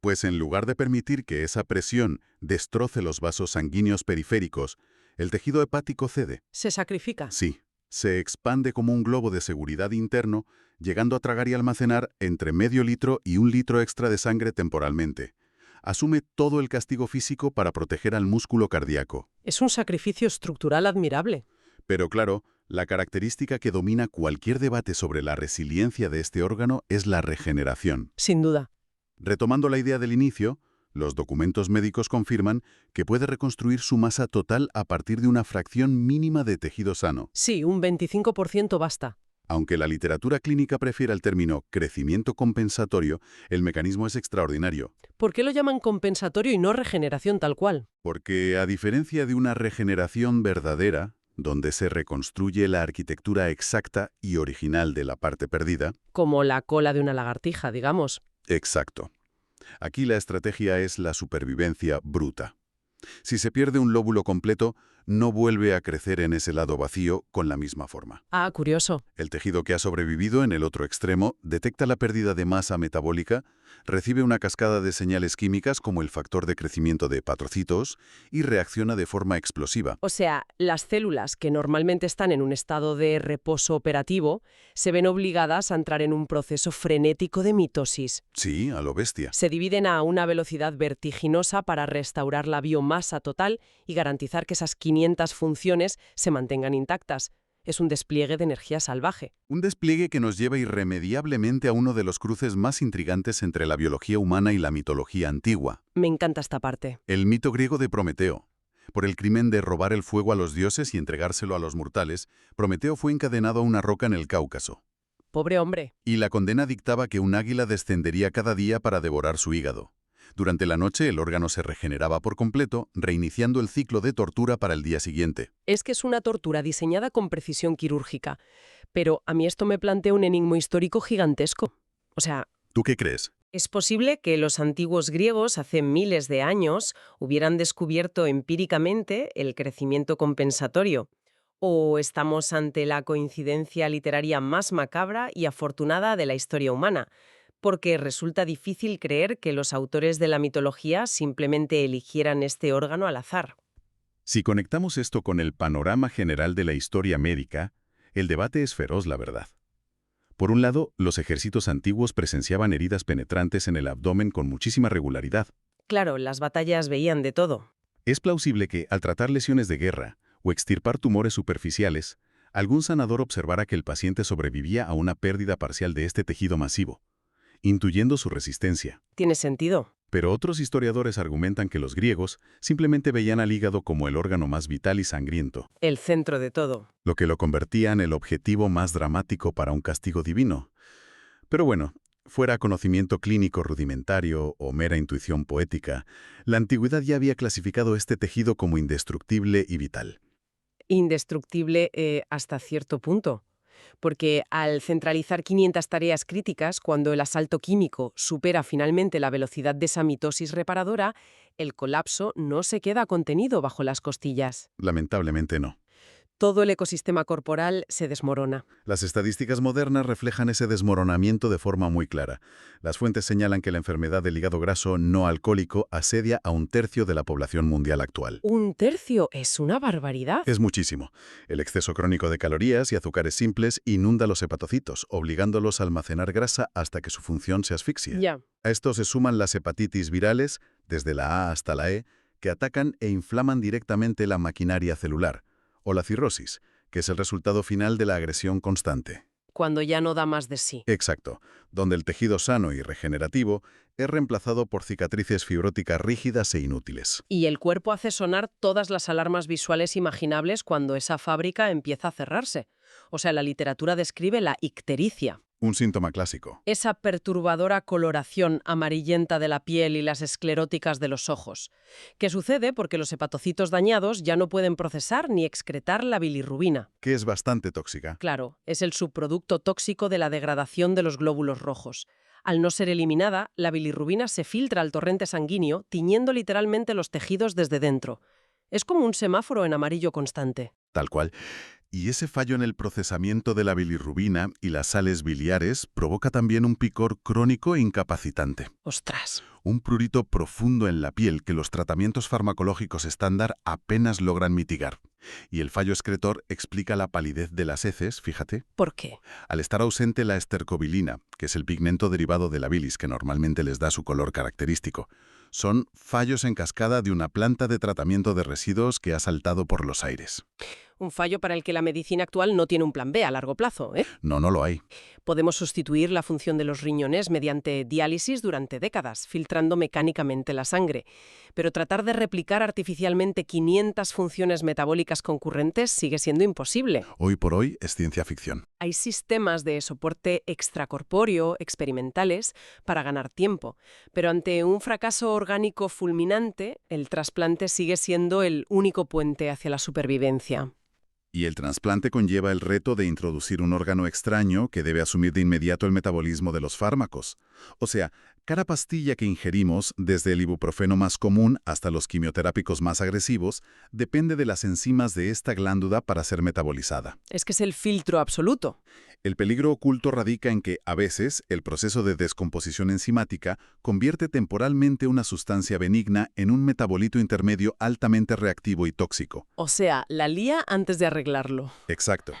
Pues en lugar de permitir que esa presión destroce los vasos sanguíneos periféricos, el tejido hepático cede. Se sacrifica. Sí, se expande como un globo de seguridad interno, llegando a tragar y almacenar entre medio litro y 1 litro extra de sangre temporalmente. Asume todo el castigo físico para proteger al músculo cardíaco. Es un sacrificio estructural admirable. Pero claro, la característica que domina cualquier debate sobre la resiliencia de este órgano es la regeneración. Sin duda. Retomando la idea del inicio, los documentos médicos confirman que puede reconstruir su masa total a partir de una fracción mínima de tejido sano. Sí, un 25% basta. Aunque la literatura clínica prefiera el término crecimiento compensatorio, el mecanismo es extraordinario. ¿Por qué lo llaman compensatorio y no regeneración tal cual? Porque a diferencia de una regeneración verdadera, donde se reconstruye la arquitectura exacta y original de la parte perdida, Como la cola de una lagartija, digamos. Exacto. Aquí la estrategia es la supervivencia bruta. Si se pierde un lóbulo completo, no vuelve a crecer en ese lado vacío con la misma forma. Ah, curioso. El tejido que ha sobrevivido en el otro extremo detecta la pérdida de masa metabólica, recibe una cascada de señales químicas como el factor de crecimiento de patrocitos y reacciona de forma explosiva. O sea, las células que normalmente están en un estado de reposo operativo se ven obligadas a entrar en un proceso frenético de mitosis. Sí, a lo bestia. Se dividen a una velocidad vertiginosa para restaurar la biomasa total y garantizar que esas 500 funciones se mantengan intactas. Es un despliegue de energía salvaje. Un despliegue que nos lleva irremediablemente a uno de los cruces más intrigantes entre la biología humana y la mitología antigua. Me encanta esta parte. El mito griego de Prometeo. Por el crimen de robar el fuego a los dioses y entregárselo a los mortales, Prometeo fue encadenado a una roca en el Cáucaso. Pobre hombre. Y la condena dictaba que un águila descendería cada día para devorar su hígado. Durante la noche el órgano se regeneraba por completo, reiniciando el ciclo de tortura para el día siguiente. Es que es una tortura diseñada con precisión quirúrgica. Pero a mí esto me plantea un enigma histórico gigantesco. O sea, ¿Tú qué crees? ¿es posible que los antiguos griegos hace miles de años hubieran descubierto empíricamente el crecimiento compensatorio? ¿O estamos ante la coincidencia literaria más macabra y afortunada de la historia humana? Porque resulta difícil creer que los autores de la mitología simplemente eligieran este órgano al azar. Si conectamos esto con el panorama general de la historia médica, el debate es feroz, la verdad. Por un lado, los ejércitos antiguos presenciaban heridas penetrantes en el abdomen con muchísima regularidad. Claro, las batallas veían de todo. Es plausible que, al tratar lesiones de guerra o extirpar tumores superficiales, algún sanador observara que el paciente sobrevivía a una pérdida parcial de este tejido masivo, intuyendo su resistencia. ¿Tiene sentido? Pero otros historiadores argumentan que los griegos simplemente veían al hígado como el órgano más vital y sangriento, El centro de todo. lo que lo convertía en el objetivo más dramático para un castigo divino. Pero bueno, fuera conocimiento clínico rudimentario o mera intuición poética, la antigüedad ya había clasificado este tejido como indestructible y vital. Indestructible hasta cierto punto. Porque al centralizar 500 tareas críticas, cuando el asalto químico supera finalmente la velocidad de esa mitosis reparadora, el colapso no se queda contenido bajo las costillas. Lamentablemente no. Todo el ecosistema corporal se desmorona. Las estadísticas modernas reflejan ese desmoronamiento de forma muy clara. Las fuentes señalan que la enfermedad del hígado graso no alcohólico asedia a 1/3 de la población mundial actual. 1/3 es una barbaridad. Es muchísimo. El exceso crónico de calorías y azúcares simples inunda los hepatocitos, obligándolos a almacenar grasa hasta que su función se asfixia. Ya. A esto se suman las hepatitis virales, desde la A hasta la E, que atacan e inflaman directamente la maquinaria celular, o la cirrosis, que es el resultado final de la agresión constante. Cuando ya no da más de sí. Exacto, donde el tejido sano y regenerativo es reemplazado por cicatrices fibróticas rígidas e inútiles. Y el cuerpo hace sonar todas las alarmas visuales imaginables cuando esa fábrica empieza a cerrarse. O sea, la literatura describe la ictericia. Un síntoma clásico. Esa perturbadora coloración amarillenta de la piel y las escleróticas de los ojos, que sucede porque los hepatocitos dañados ya no pueden procesar ni excretar la bilirrubina. Que es bastante tóxica. Claro, es el subproducto tóxico de la degradación de los glóbulos rojos. Al no ser eliminada, la bilirrubina se filtra al torrente sanguíneo, tiñendo literalmente los tejidos desde dentro. Es como un semáforo en amarillo constante. Tal cual. Y ese fallo en el procesamiento de la bilirrubina y las sales biliares provoca también un picor crónico e incapacitante. ¡Ostras! Un prurito profundo en la piel que los tratamientos farmacológicos estándar apenas logran mitigar. Y el fallo excretor explica la palidez de las heces, fíjate. ¿Por qué? Al estar ausente la estercobilina, que es el pigmento derivado de la bilis que normalmente les da su color característico, son fallos en cascada de una planta de tratamiento de residuos que ha saltado por los aires. Un fallo para el que la medicina actual no tiene un plan B a largo plazo, ¿eh? No lo hay. Podemos sustituir la función de los riñones mediante diálisis durante décadas, filtrando mecánicamente la sangre. Pero tratar de replicar artificialmente 500 funciones metabólicas concurrentes sigue siendo imposible. Hoy por hoy es ciencia ficción. Hay sistemas de soporte extracorpóreo, experimentales, para ganar tiempo. Pero ante un fracaso orgánico fulminante, el trasplante sigue siendo el único puente hacia la supervivencia. Y el trasplante conlleva el reto de introducir un órgano extraño que debe asumir de inmediato el metabolismo de los fármacos. O sea, Cada pastilla que ingerimos, desde el ibuprofeno más común hasta los quimioterápicos más agresivos, depende de las enzimas de esta glándula para ser metabolizada. Es que es el filtro absoluto. El peligro oculto radica en que, a veces, el proceso de descomposición enzimática convierte temporalmente una sustancia benigna en un metabolito intermedio altamente reactivo y tóxico. O sea, la lía antes de arreglarlo. Exacto.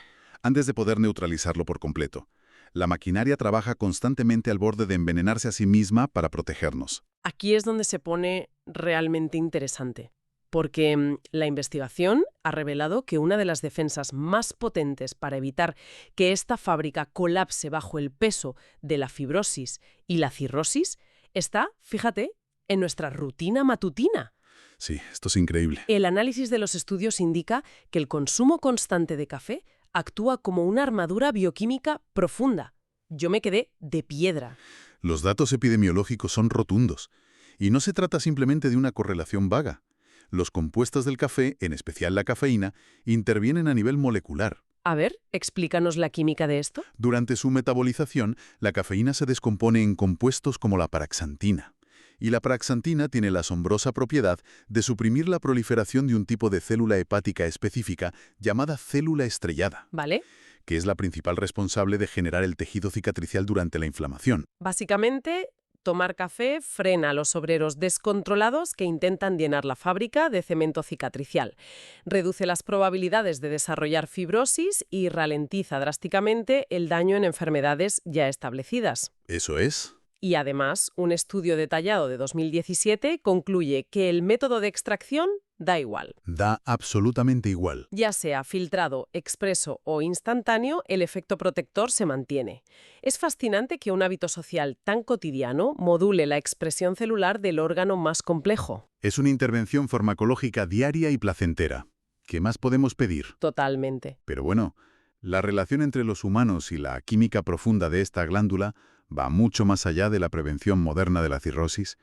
Antes de poder neutralizarlo por completo. La maquinaria trabaja constantemente al borde de envenenarse a sí misma para protegernos. Aquí es donde se pone realmente interesante, porque la investigación ha revelado que una de las defensas más potentes para evitar que esta fábrica colapse bajo el peso de la fibrosis y la cirrosis está, fíjate, en nuestra rutina matutina. Sí, esto es increíble. El análisis de los estudios indica que el consumo constante de café actúa como una armadura bioquímica profunda. Yo me quedé de piedra. Los datos epidemiológicos son rotundos. Y no se trata simplemente de una correlación vaga. Los compuestos del café, en especial la cafeína, intervienen a nivel molecular. A ver, explícanos la química de esto. Durante su metabolización, la cafeína se descompone en compuestos como la paraxantina. Y la paraxantina tiene la asombrosa propiedad de suprimir la proliferación de un tipo de célula hepática específica llamada célula estrellada, ¿Vale? que es la principal responsable de generar el tejido cicatricial durante la inflamación. Básicamente, tomar café frena a los obreros descontrolados que intentan llenar la fábrica de cemento cicatricial. Reduce las probabilidades de desarrollar fibrosis y ralentiza drásticamente el daño en enfermedades ya establecidas. ¿Eso es? Y además, un estudio detallado de 2017 concluye que el método de extracción da igual. Da absolutamente igual. Ya sea filtrado, expreso o instantáneo, el efecto protector se mantiene. Es fascinante que un hábito social tan cotidiano module la expresión celular del órgano más complejo. Es una intervención farmacológica diaria y placentera. ¿Qué más podemos pedir? Totalmente. Pero bueno, la relación entre los humanos y la química profunda de esta glándula va mucho más allá de la prevención moderna de la cirrosis.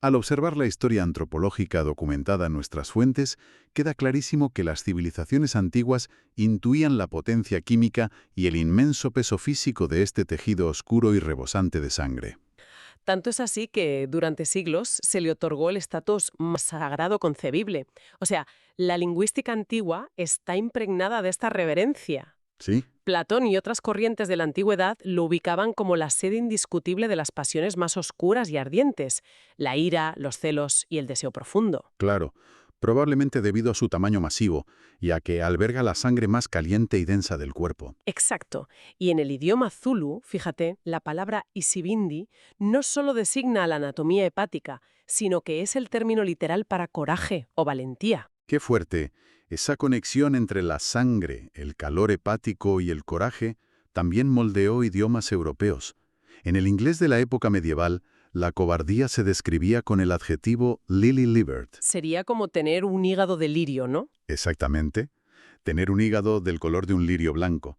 Al observar la historia antropológica documentada en nuestras fuentes, queda clarísimo que las civilizaciones antiguas intuían la potencia química y el inmenso peso físico de este tejido oscuro y rebosante de sangre. Tanto es así que durante siglos se le otorgó el estatus más sagrado concebible. O sea, la lingüística antigua está impregnada de esta reverencia. ¿Sí? Platón y otras corrientes de la antigüedad lo ubicaban como la sede indiscutible de las pasiones más oscuras y ardientes, la ira, los celos y el deseo profundo. Claro, probablemente debido a su tamaño masivo y a que alberga la sangre más caliente y densa del cuerpo. Exacto. Y en el idioma Zulu, fíjate, la palabra isibindi no solo designa la anatomía hepática, sino que es el término literal para coraje o valentía. ¡Qué fuerte! Esa conexión entre la sangre, el calor hepático y el coraje también moldeó idiomas europeos. En el inglés de la época medieval, la cobardía se describía con el adjetivo lily-livered. Sería como tener un hígado de lirio, ¿no? Exactamente. Tener un hígado del color de un lirio blanco.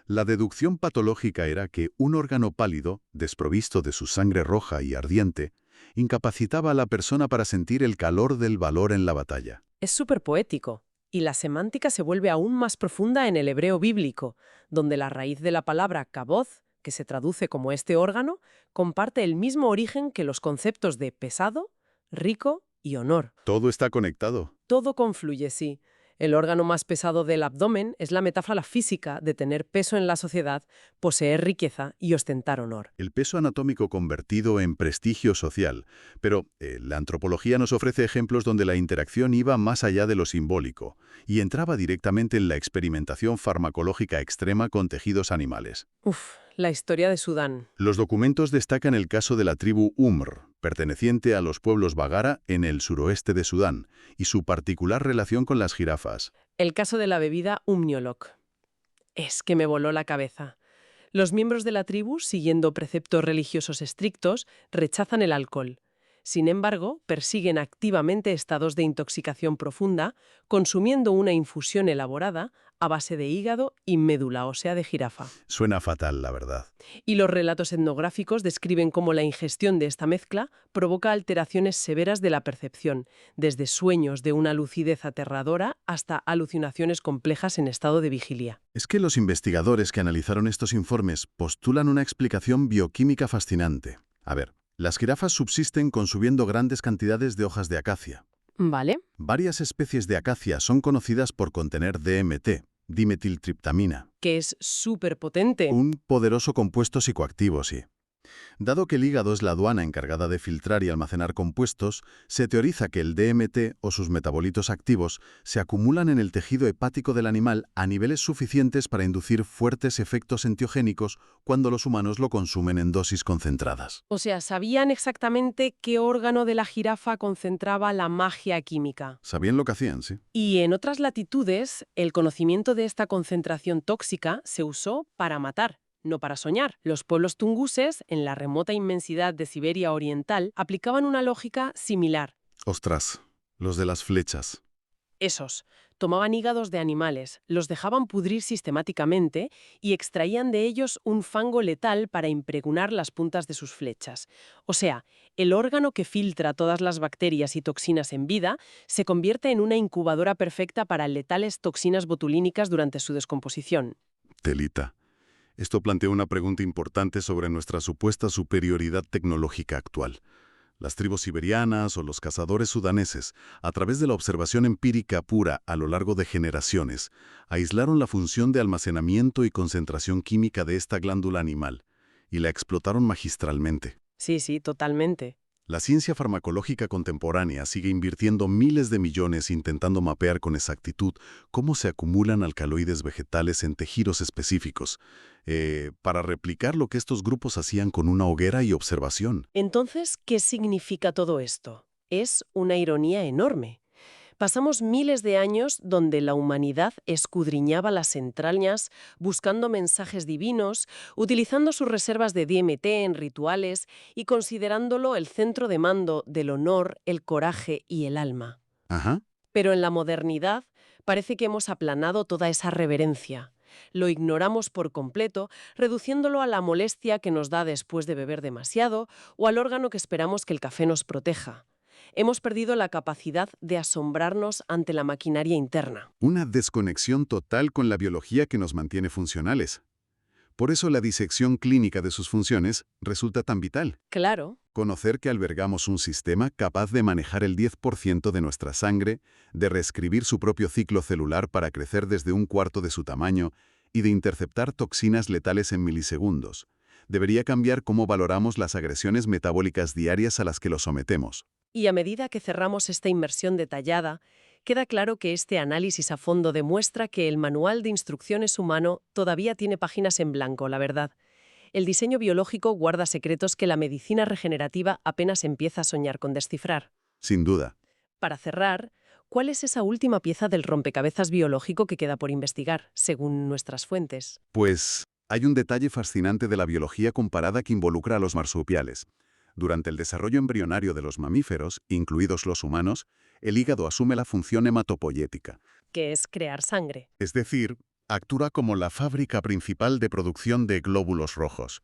La deducción patológica era que un órgano pálido, desprovisto de su sangre roja y ardiente, incapacitaba a la persona para sentir el calor del valor en la batalla. Es súper poético. Y la semántica se vuelve aún más profunda en el hebreo bíblico, donde la raíz de la palabra kabod, que se traduce como este órgano, comparte el mismo origen que los conceptos de pesado, rico y honor. Todo está conectado. Todo confluye, sí. El órgano más pesado del abdomen es la metáfora física de tener peso en la sociedad, poseer riqueza y ostentar honor. El peso anatómico convertido en prestigio social. Pero la antropología nos ofrece ejemplos donde la interacción iba más allá de lo simbólico y entraba directamente en la experimentación farmacológica extrema con tejidos animales. La historia de Sudán. Los documentos destacan el caso de la tribu Umr, perteneciente a los pueblos Bagara en el suroeste de Sudán, y su particular relación con las jirafas. El caso de la bebida Umniolok. Es que me voló la cabeza. Los miembros de la tribu, siguiendo preceptos religiosos estrictos, rechazan el alcohol. Sin embargo, persiguen activamente estados de intoxicación profunda, consumiendo una infusión elaborada a base de hígado y médula ósea de jirafa. Suena fatal, la verdad. Y los relatos etnográficos describen cómo la ingestión de esta mezcla provoca alteraciones severas de la percepción, desde sueños de una lucidez aterradora hasta alucinaciones complejas en estado de vigilia. Es que los investigadores que analizaron estos informes postulan una explicación bioquímica fascinante. A ver, Las jirafas subsisten consumiendo grandes cantidades de hojas de acacia. Vale. Varias especies de acacia son conocidas por contener DMT, dimetiltriptamina, Que es súper potente. un poderoso compuesto psicoactivo, sí. Dado que el hígado es la aduana encargada de filtrar y almacenar compuestos, se teoriza que el DMT o sus metabolitos activos se acumulan en el tejido hepático del animal a niveles suficientes para inducir fuertes efectos enteogénicos cuando los humanos lo consumen en dosis concentradas. O sea, sabían exactamente qué órgano de la jirafa concentraba la magia química. ¿Sabían lo que hacían, sí? Y en otras latitudes, el conocimiento de esta concentración tóxica se usó para matar, no para soñar. Los pueblos tunguses, en la remota inmensidad de Siberia Oriental, aplicaban una lógica similar. Ostras, los de las flechas. Esos tomaban hígados de animales, los dejaban pudrir sistemáticamente y extraían de ellos un fango letal para impregnar las puntas de sus flechas. O sea, el órgano que filtra todas las bacterias y toxinas en vida se convierte en una incubadora perfecta para letales toxinas botulínicas durante su descomposición. Telita. Esto plantea una pregunta importante sobre nuestra supuesta superioridad tecnológica actual. Las tribus siberianas o los cazadores sudaneses, a través de la observación empírica pura a lo largo de generaciones, aislaron la función de almacenamiento y concentración química de esta glándula animal y la explotaron magistralmente. Sí, totalmente. La ciencia farmacológica contemporánea sigue invirtiendo miles de millones intentando mapear con exactitud cómo se acumulan alcaloides vegetales en tejidos específicos, para replicar lo que estos grupos hacían con una hoguera y observación. Entonces, ¿qué significa todo esto? Es una ironía enorme. Pasamos miles de años donde la humanidad escudriñaba las entrañas, buscando mensajes divinos, utilizando sus reservas de DMT en rituales y considerándolo el centro de mando del honor, el coraje y el alma. Ajá. Pero en la modernidad parece que hemos aplanado toda esa reverencia. Lo ignoramos por completo, reduciéndolo a la molestia que nos da después de beber demasiado o al órgano que esperamos que el café nos proteja. Hemos perdido la capacidad de asombrarnos ante la maquinaria interna. Una desconexión total con la biología que nos mantiene funcionales. Por eso la disección clínica de sus funciones resulta tan vital. Claro. Conocer que albergamos un sistema capaz de manejar el 10% de nuestra sangre, de reescribir su propio ciclo celular para crecer desde un cuarto de su tamaño y de interceptar toxinas letales en milisegundos, debería cambiar cómo valoramos las agresiones metabólicas diarias a las que lo sometemos. Y a medida que cerramos esta inmersión detallada, queda claro que este análisis a fondo demuestra que el manual de instrucciones humano todavía tiene páginas en blanco, la verdad. El diseño biológico guarda secretos que la medicina regenerativa apenas empieza a soñar con descifrar. Sin duda. Para cerrar, ¿cuál es esa última pieza del rompecabezas biológico que queda por investigar, según nuestras fuentes? Pues hay un detalle fascinante de la biología comparada que involucra a los marsupiales. Durante el desarrollo embrionario de los mamíferos, incluidos los humanos, el hígado asume la función hematopoyética. Que es crear sangre. Es decir, actúa como la fábrica principal de producción de glóbulos rojos.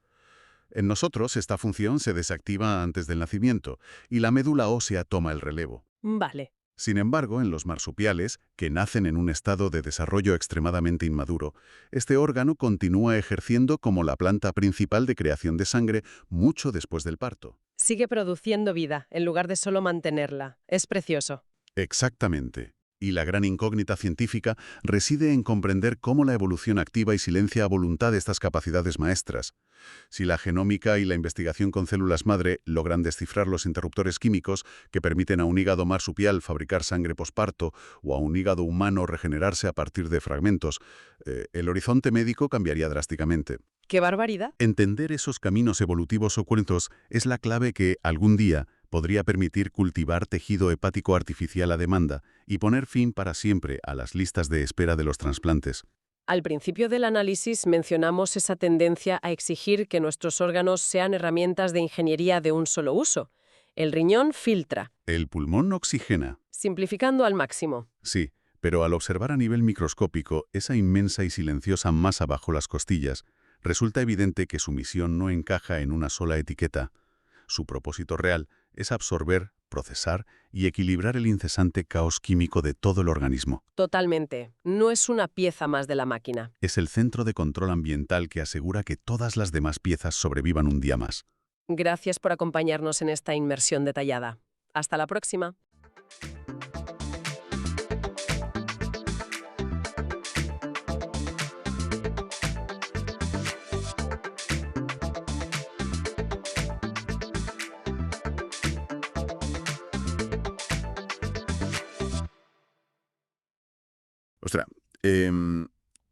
En nosotros, esta función se desactiva antes del nacimiento y la médula ósea toma el relevo. Vale. Sin embargo, en los marsupiales, que nacen en un estado de desarrollo extremadamente inmaduro, este órgano continúa ejerciendo como la planta principal de creación de sangre mucho después del parto. Sigue produciendo vida, en lugar de solo mantenerla. Es precioso. Exactamente. Y la gran incógnita científica reside en comprender cómo la evolución activa y silencia a voluntad estas capacidades maestras. Si la genómica y la investigación con células madre logran descifrar los interruptores químicos que permiten a un hígado marsupial fabricar sangre posparto o a un hígado humano regenerarse a partir de fragmentos, el horizonte médico cambiaría drásticamente. ¡Qué barbaridad! Entender esos caminos evolutivos ocultos es la clave que, algún día, podría permitir cultivar tejido hepático artificial a demanda y poner fin para siempre a las listas de espera de los trasplantes. Al principio del análisis mencionamos esa tendencia a exigir que nuestros órganos sean herramientas de ingeniería de un solo uso. El riñón filtra. El pulmón oxigena. Simplificando al máximo. Sí, pero al observar a nivel microscópico esa inmensa y silenciosa masa bajo las costillas, resulta evidente que su misión no encaja en una sola etiqueta. Su propósito real es absorber, procesar y equilibrar el incesante caos químico de todo el organismo. Totalmente. No es una pieza más de la máquina. Es el centro de control ambiental que asegura que todas las demás piezas sobrevivan un día más. Gracias por acompañarnos en esta inmersión detallada. Hasta la próxima. Ostras,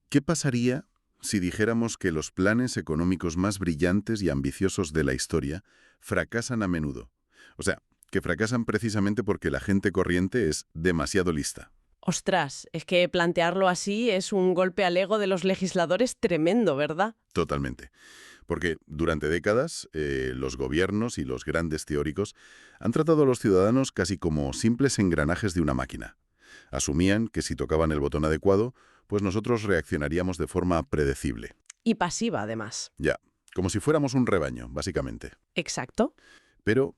¿qué pasaría si dijéramos que los planes económicos más brillantes y ambiciosos de la historia fracasan a menudo? O sea, que fracasan precisamente porque la gente corriente es demasiado lista. Ostras, es que plantearlo así es un golpe al ego de los legisladores tremendo, ¿verdad? Totalmente. Porque durante décadas los gobiernos y los grandes teóricos han tratado a los ciudadanos casi como simples engranajes de una máquina. Asumían que si tocaban el botón adecuado, pues nosotros reaccionaríamos de forma predecible. Y pasiva, además. Ya, como si fuéramos un rebaño, básicamente. Exacto. Pero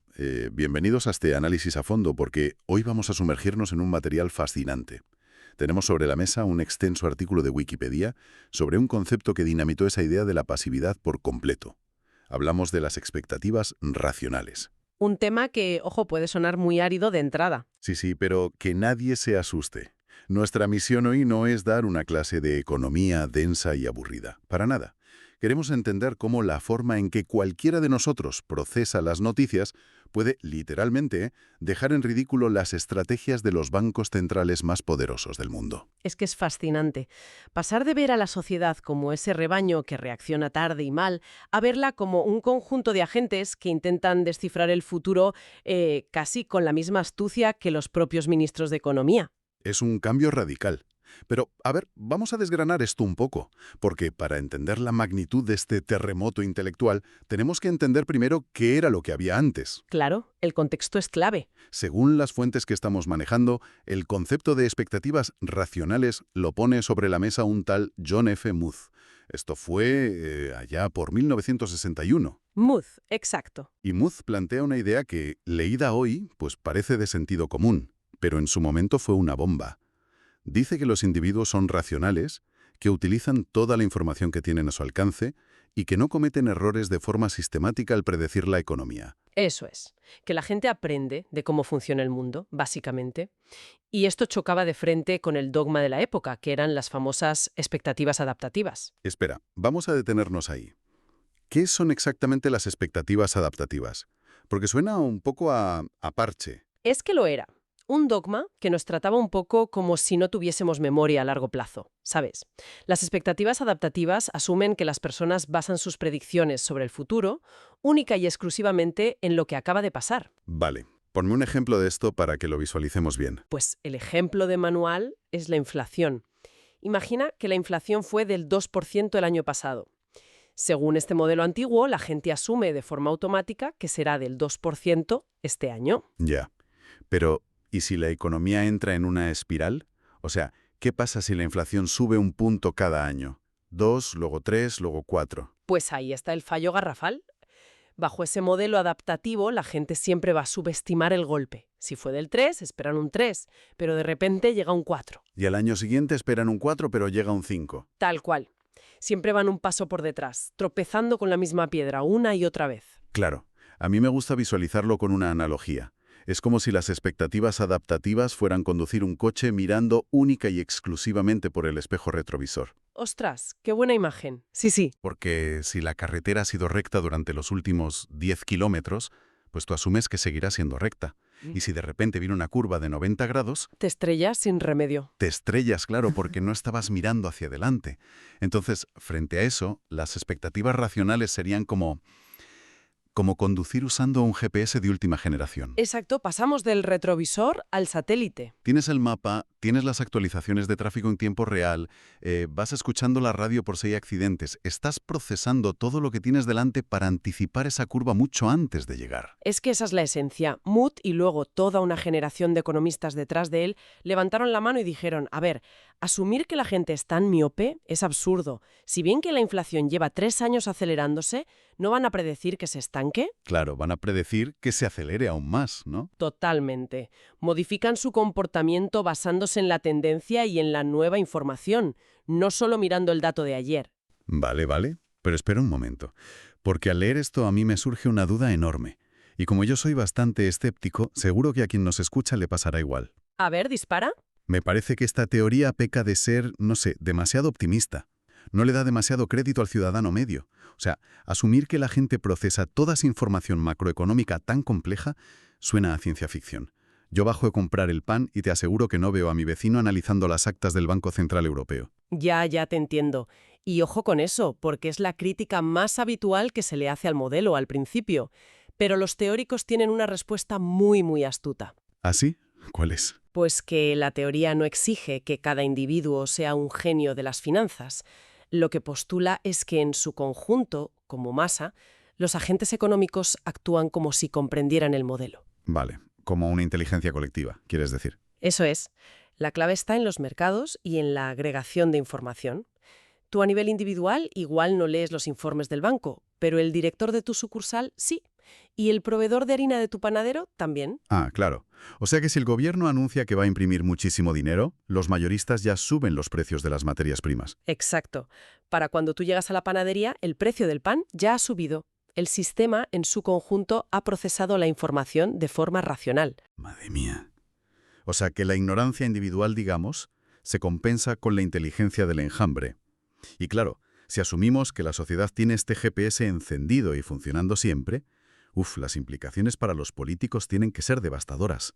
bienvenidos a este análisis a fondo, porque hoy vamos a sumergirnos en un material fascinante. Tenemos sobre la mesa un extenso artículo de Wikipedia sobre un concepto que dinamitó esa idea de la pasividad por completo. Hablamos de las expectativas racionales. Un tema que, ojo, puede sonar muy árido de entrada. Sí, pero que nadie se asuste. Nuestra misión hoy no es dar una clase de economía densa y aburrida. Para nada. Queremos entender cómo la forma en que cualquiera de nosotros procesa las noticias puede, literalmente, dejar en ridículo las estrategias de los bancos centrales más poderosos del mundo. Es que es fascinante. Pasar de ver a la sociedad como ese rebaño que reacciona tarde y mal, a verla como un conjunto de agentes que intentan descifrar el futuro casi con la misma astucia que los propios ministros de Economía. Es un cambio radical. Pero, a ver, vamos a desgranar esto un poco, porque para entender la magnitud de este terremoto intelectual, tenemos que entender primero qué era lo que había antes. Claro, el contexto es clave. Según las fuentes que estamos manejando, el concepto de expectativas racionales lo pone sobre la mesa un tal John F. Muth. Esto fue allá por 1961. Muth, exacto. Y Muth plantea una idea que, leída hoy, pues parece de sentido común, pero en su momento fue una bomba. Dice que los individuos son racionales, que utilizan toda la información que tienen a su alcance y que no cometen errores de forma sistemática al predecir la economía. Eso es, que la gente aprende de cómo funciona el mundo, básicamente. Y esto chocaba de frente con el dogma de la época, que eran las famosas expectativas adaptativas. Espera, vamos a detenernos ahí. ¿Qué son exactamente las expectativas adaptativas? Porque suena un poco a parche. Es que lo era. Un dogma que nos trataba un poco como si no tuviésemos memoria a largo plazo, ¿sabes? Las expectativas adaptativas asumen que las personas basan sus predicciones sobre el futuro única y exclusivamente en lo que acaba de pasar. Vale, ponme un ejemplo de esto para que lo visualicemos bien. Pues el ejemplo de manual es la inflación. Imagina que la inflación fue del 2% el año pasado. Según este modelo antiguo, la gente asume de forma automática que será del 2% este año. Ya, pero ¿y si la economía entra en una espiral? O sea, ¿qué pasa si la inflación sube un punto cada año? 2, luego 3, luego 4. Pues ahí está el fallo garrafal. Bajo ese modelo adaptativo, la gente siempre va a subestimar el golpe. Si fue del 3, esperan un 3, pero de repente llega un 4. Y al año siguiente esperan un 4, pero llega un 5. Tal cual. Siempre van un paso por detrás, tropezando con la misma piedra una y otra vez. Claro, a mí me gusta visualizarlo con una analogía. Es como si las expectativas adaptativas fueran conducir un coche mirando única y exclusivamente por el espejo retrovisor. ¡Ostras! ¡Qué buena imagen! Sí. Porque si la carretera ha sido recta durante los últimos 10 kilómetros, pues tú asumes que seguirá siendo recta. Y si de repente viene una curva de 90 grados... Te estrellas sin remedio. Te estrellas, claro, porque no estabas mirando hacia adelante. Entonces, frente a eso, las expectativas racionales serían como conducir usando un GPS de última generación. Exacto, pasamos del retrovisor al satélite. Tienes el mapa, tienes las actualizaciones de tráfico en tiempo real, vas escuchando la radio por si hay accidentes, estás procesando todo lo que tienes delante para anticipar esa curva mucho antes de llegar. Es que esa es la esencia. Muth y luego toda una generación de economistas detrás de él levantaron la mano y dijeron, a ver, asumir que la gente es tan miope es absurdo. Si bien que la inflación lleva 3 años acelerándose, ¿no van a predecir que se estanque? Claro, van a predecir que se acelere aún más, ¿no? Totalmente. Modifican su comportamiento basándose en la tendencia y en la nueva información, no solo mirando el dato de ayer. Vale, pero espera un momento. Porque al leer esto a mí me surge una duda enorme. Y como yo soy bastante escéptico, seguro que a quien nos escucha le pasará igual. A ver, dispara. Me parece que esta teoría peca de ser, no sé, demasiado optimista. No le da demasiado crédito al ciudadano medio. O sea, asumir que la gente procesa toda esa información macroeconómica tan compleja suena a ciencia ficción. Yo bajo a comprar el pan y te aseguro que no veo a mi vecino analizando las actas del Banco Central Europeo. Ya te entiendo. Y ojo con eso, porque es la crítica más habitual que se le hace al modelo al principio. Pero los teóricos tienen una respuesta muy astuta. ¿Ah, sí? ¿Cuál es? Pues que la teoría no exige que cada individuo sea un genio de las finanzas. Lo que postula es que en su conjunto, como masa, los agentes económicos actúan como si comprendieran el modelo. Vale, como una inteligencia colectiva, quieres decir. Eso es. La clave está en los mercados y en la agregación de información. Tú a nivel individual igual no lees los informes del banco, pero el director de tu sucursal sí. Y el proveedor de harina de tu panadero también. Ah, claro. O sea que si el gobierno anuncia que va a imprimir muchísimo dinero, los mayoristas ya suben los precios de las materias primas. Exacto. Para cuando tú llegas a la panadería, el precio del pan ya ha subido. El sistema, en su conjunto, ha procesado la información de forma racional. Madre mía. O sea que la ignorancia individual, digamos, se compensa con la inteligencia del enjambre. Y claro, si asumimos que la sociedad tiene este GPS encendido y funcionando siempre, las implicaciones para los políticos tienen que ser devastadoras.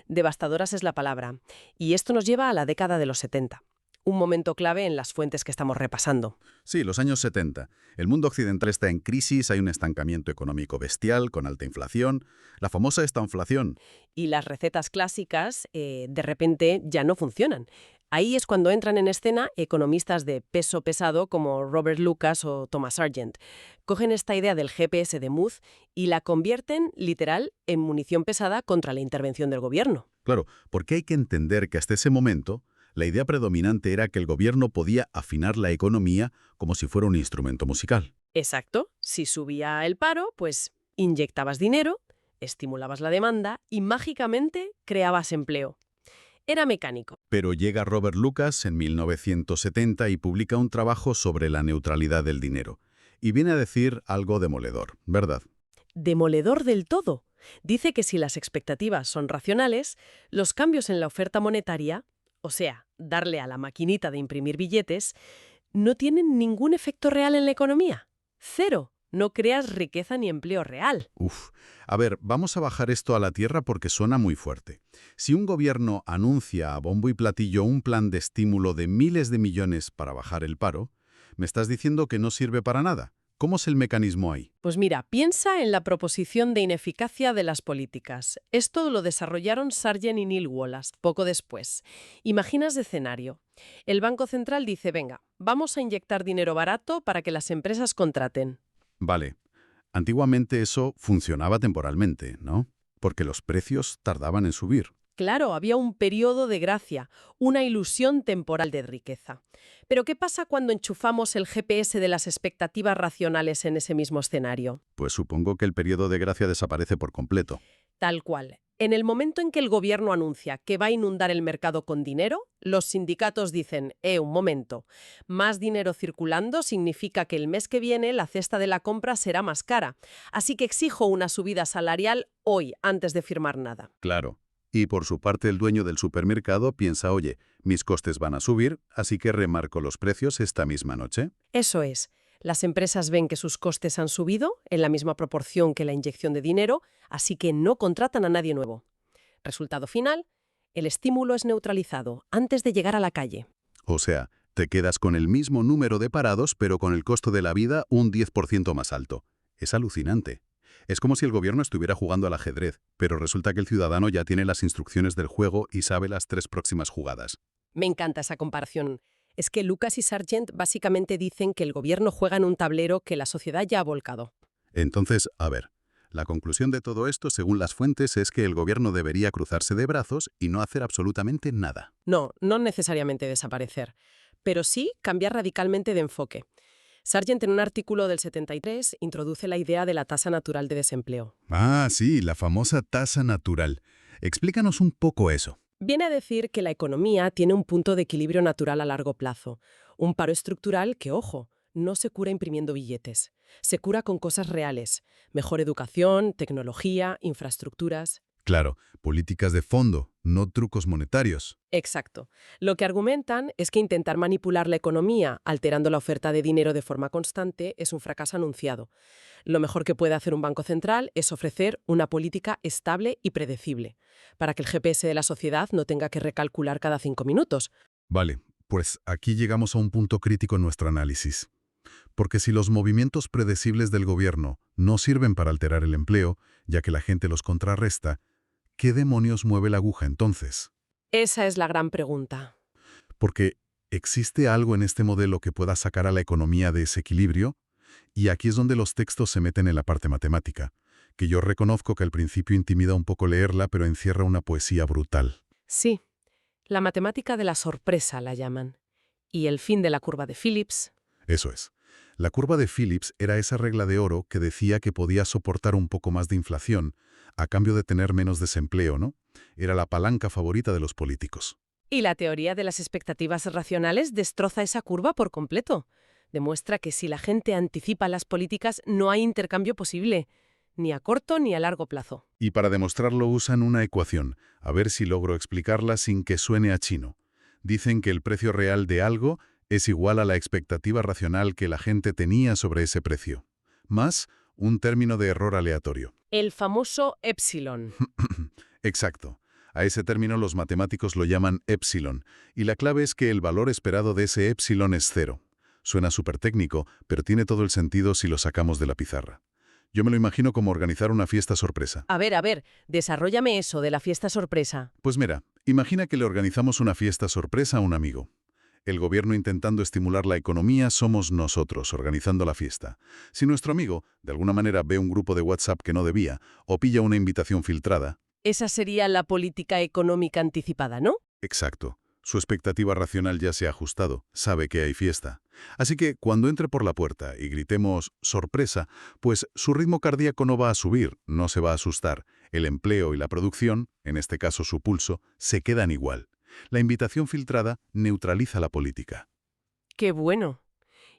Devastadoras es la palabra. Y esto nos lleva a la década de los 70. Un momento clave en las fuentes que estamos repasando. Sí, los años 70. El mundo occidental está en crisis, hay un estancamiento económico bestial, con alta inflación, la famosa estanflación. Y las recetas clásicas, de repente, ya no funcionan. Ahí es cuando entran en escena economistas de peso pesado como Robert Lucas o Thomas Sargent. Cogen esta idea del GPS de Muth y la convierten, literal, en munición pesada contra la intervención del gobierno. Claro, porque hay que entender que hasta ese momento la idea predominante era que el gobierno podía afinar la economía como si fuera un instrumento musical. Exacto. Si subía el paro, pues inyectabas dinero, estimulabas la demanda y mágicamente creabas empleo. Era mecánico. Pero llega Robert Lucas en 1970 y publica un trabajo sobre la neutralidad del dinero. Y viene a decir algo demoledor, ¿verdad? Demoledor del todo. Dice que si las expectativas son racionales, los cambios en la oferta monetaria, o sea, darle a la maquinita de imprimir billetes, no tienen ningún efecto real en la economía. Cero. No creas riqueza ni empleo real. A ver, vamos a bajar esto a la tierra porque suena muy fuerte. Si un gobierno anuncia a bombo y platillo un plan de estímulo de miles de millones para bajar el paro, me estás diciendo que no sirve para nada. ¿Cómo es el mecanismo ahí? Pues mira, piensa en la proposición de ineficacia de las políticas. Esto lo desarrollaron Sargent y Neil Wallace poco después. Imaginas el escenario. El Banco Central dice, venga, vamos a inyectar dinero barato para que las empresas contraten. Vale. Antiguamente eso funcionaba temporalmente, ¿no? Porque los precios tardaban en subir. Claro, había un periodo de gracia, una ilusión temporal de riqueza. Pero ¿qué pasa cuando enchufamos el GPS de las expectativas racionales en ese mismo escenario? Pues supongo que el periodo de gracia desaparece por completo. Tal cual. En el momento en que el gobierno anuncia que va a inundar el mercado con dinero, los sindicatos dicen, un momento, más dinero circulando significa que el mes que viene la cesta de la compra será más cara. Así que exijo una subida salarial hoy, antes de firmar nada. Claro. Y por su parte el dueño del supermercado piensa, oye, mis costes van a subir, así que remarco los precios esta misma noche. Eso es. Las empresas ven que sus costes han subido en la misma proporción que la inyección de dinero, así que no contratan a nadie nuevo. Resultado final, el estímulo es neutralizado antes de llegar a la calle. O sea, te quedas con el mismo número de parados, pero con el costo de la vida un 10% más alto. Es alucinante. Es como si el gobierno estuviera jugando al ajedrez, pero resulta que el ciudadano ya tiene las instrucciones del juego y sabe las 3 próximas jugadas. Me encanta esa comparación. Es que Lucas y Sargent básicamente dicen que el gobierno juega en un tablero que la sociedad ya ha volcado. Entonces, a ver, la conclusión de todo esto, según las fuentes, es que el gobierno debería cruzarse de brazos y no hacer absolutamente nada. No necesariamente desaparecer, pero sí cambiar radicalmente de enfoque. Sargent, en un artículo del 73, introduce la idea de la tasa natural de desempleo. Ah, sí, la famosa tasa natural. Explícanos un poco eso. Viene a decir que la economía tiene un punto de equilibrio natural a largo plazo, un paro estructural que, ojo, no se cura imprimiendo billetes. Se cura con cosas reales. Mejor educación, tecnología, infraestructuras. Claro, políticas de fondo, no trucos monetarios. Exacto. Lo que argumentan es que intentar manipular la economía alterando la oferta de dinero de forma constante es un fracaso anunciado. Lo mejor que puede hacer un banco central es ofrecer una política estable y predecible, para que el GPS de la sociedad no tenga que recalcular cada 5 minutos. Vale, pues aquí llegamos a un punto crítico en nuestro análisis. Porque si los movimientos predecibles del gobierno no sirven para alterar el empleo, ya que la gente los contrarresta, ¿qué demonios mueve la aguja entonces? Esa es la gran pregunta. Porque ¿existe algo en este modelo que pueda sacar a la economía de ese equilibrio? Y aquí es donde los textos se meten en la parte matemática, que yo reconozco que al principio intimida un poco leerla, pero encierra una poesía brutal. Sí, la matemática de la sorpresa la llaman. Y el fin de la curva de Phillips. Eso es. La curva de Phillips era esa regla de oro que decía que podía soportar un poco más de inflación a cambio de tener menos desempleo, ¿no? Era la palanca favorita de los políticos. Y la teoría de las expectativas racionales destroza esa curva por completo. Demuestra que si la gente anticipa las políticas no hay intercambio posible, ni a corto ni a largo plazo. Y para demostrarlo usan una ecuación, a ver si logro explicarla sin que suene a chino. Dicen que el precio real de algo es igual a la expectativa racional que la gente tenía sobre ese precio, más un término de error aleatorio. El famoso epsilon. Exacto. A ese término los matemáticos lo llaman epsilon, y la clave es que el valor esperado de ese epsilon es cero. Suena súper técnico, pero tiene todo el sentido si lo sacamos de la pizarra. Yo me lo imagino como organizar una fiesta sorpresa. A ver, desarróllame eso de la fiesta sorpresa. Pues mira, imagina que le organizamos una fiesta sorpresa a un amigo. El gobierno intentando estimular la economía somos nosotros organizando la fiesta. Si nuestro amigo, de alguna manera, ve un grupo de WhatsApp que no debía o pilla una invitación filtrada. Esa sería la política económica anticipada, ¿no? Exacto. Su expectativa racional ya se ha ajustado, sabe que hay fiesta. Así que cuando entre por la puerta y gritemos «sorpresa», pues su ritmo cardíaco no va a subir, no se va a asustar. El empleo y la producción, en este caso su pulso, se quedan igual. La invitación filtrada neutraliza la política. ¡Qué bueno!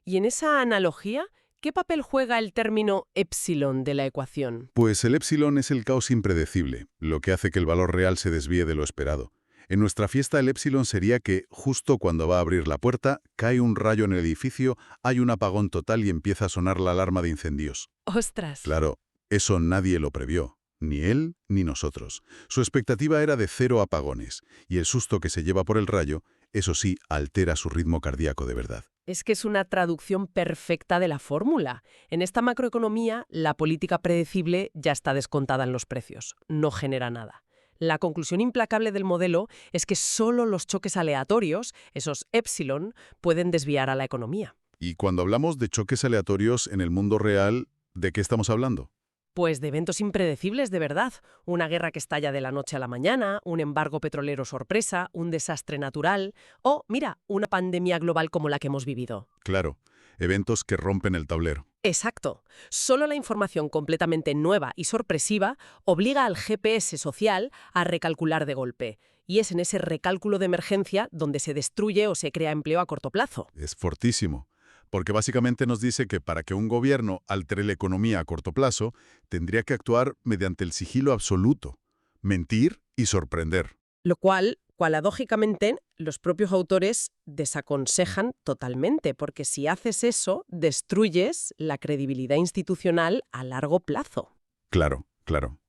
Y en esa analogía, ¿qué papel juega el término epsilon de la ecuación? Pues el epsilon es el caos impredecible, lo que hace que el valor real se desvíe de lo esperado. En nuestra fiesta el epsilon sería que, justo cuando va a abrir la puerta, cae un rayo en el edificio, hay un apagón total y empieza a sonar la alarma de incendios. ¡Ostras! Claro, eso nadie lo previó, ni él ni nosotros. Su expectativa era de 0 apagones, y el susto que se lleva por el rayo, eso sí, altera su ritmo cardíaco de verdad. Es que es una traducción perfecta de la fórmula. En esta macroeconomía, la política predecible ya está descontada en los precios, no genera nada. La conclusión implacable del modelo es que solo los choques aleatorios, esos epsilon, pueden desviar a la economía. Y cuando hablamos de choques aleatorios en el mundo real, ¿de qué estamos hablando? Pues de eventos impredecibles de verdad. Una guerra que estalla de la noche a la mañana, un embargo petrolero sorpresa, un desastre natural o, mira, una pandemia global como la que hemos vivido. Claro, eventos que rompen el tablero. Exacto. Solo la información completamente nueva y sorpresiva obliga al GPS social a recalcular de golpe. Y es en ese recálculo de emergencia donde se destruye o se crea empleo a corto plazo. Es fortísimo, porque básicamente nos dice que para que un gobierno altere la economía a corto plazo, tendría que actuar mediante el sigilo absoluto, mentir y sorprender. Lo cual, paradójicamente, los propios autores desaconsejan totalmente, porque si haces eso, destruyes la credibilidad institucional a largo plazo. Claro, claro.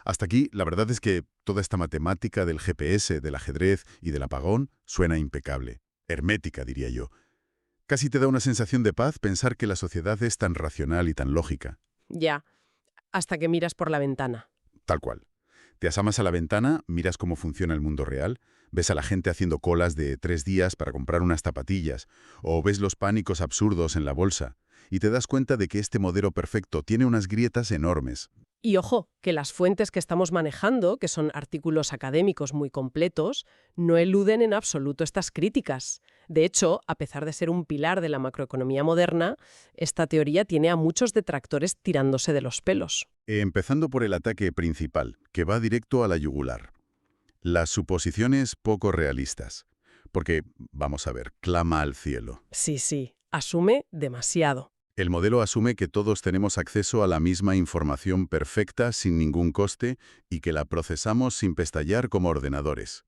Hasta aquí, la verdad es que toda esta matemática del GPS, del ajedrez y del apagón suena impecable. Hermética, diría yo. Casi te da una sensación de paz pensar que la sociedad es tan racional y tan lógica. Ya, hasta que miras por la ventana. Tal cual. Te asomas a la ventana, miras cómo funciona el mundo real, ves a la gente haciendo colas de 3 días para comprar unas zapatillas, o ves los pánicos absurdos en la bolsa, y te das cuenta de que este modelo perfecto tiene unas grietas enormes. Y ojo, que las fuentes que estamos manejando, que son artículos académicos muy completos, no eluden en absoluto estas críticas. De hecho, a pesar de ser un pilar de la macroeconomía moderna, esta teoría tiene a muchos detractores tirándose de los pelos. Empezando por el ataque principal, que va directo a la yugular. Las suposiciones poco realistas. Porque, vamos a ver, clama al cielo. Sí, Asume demasiado. El modelo asume que todos tenemos acceso a la misma información perfecta sin ningún coste y que la procesamos sin pestallar como ordenadores.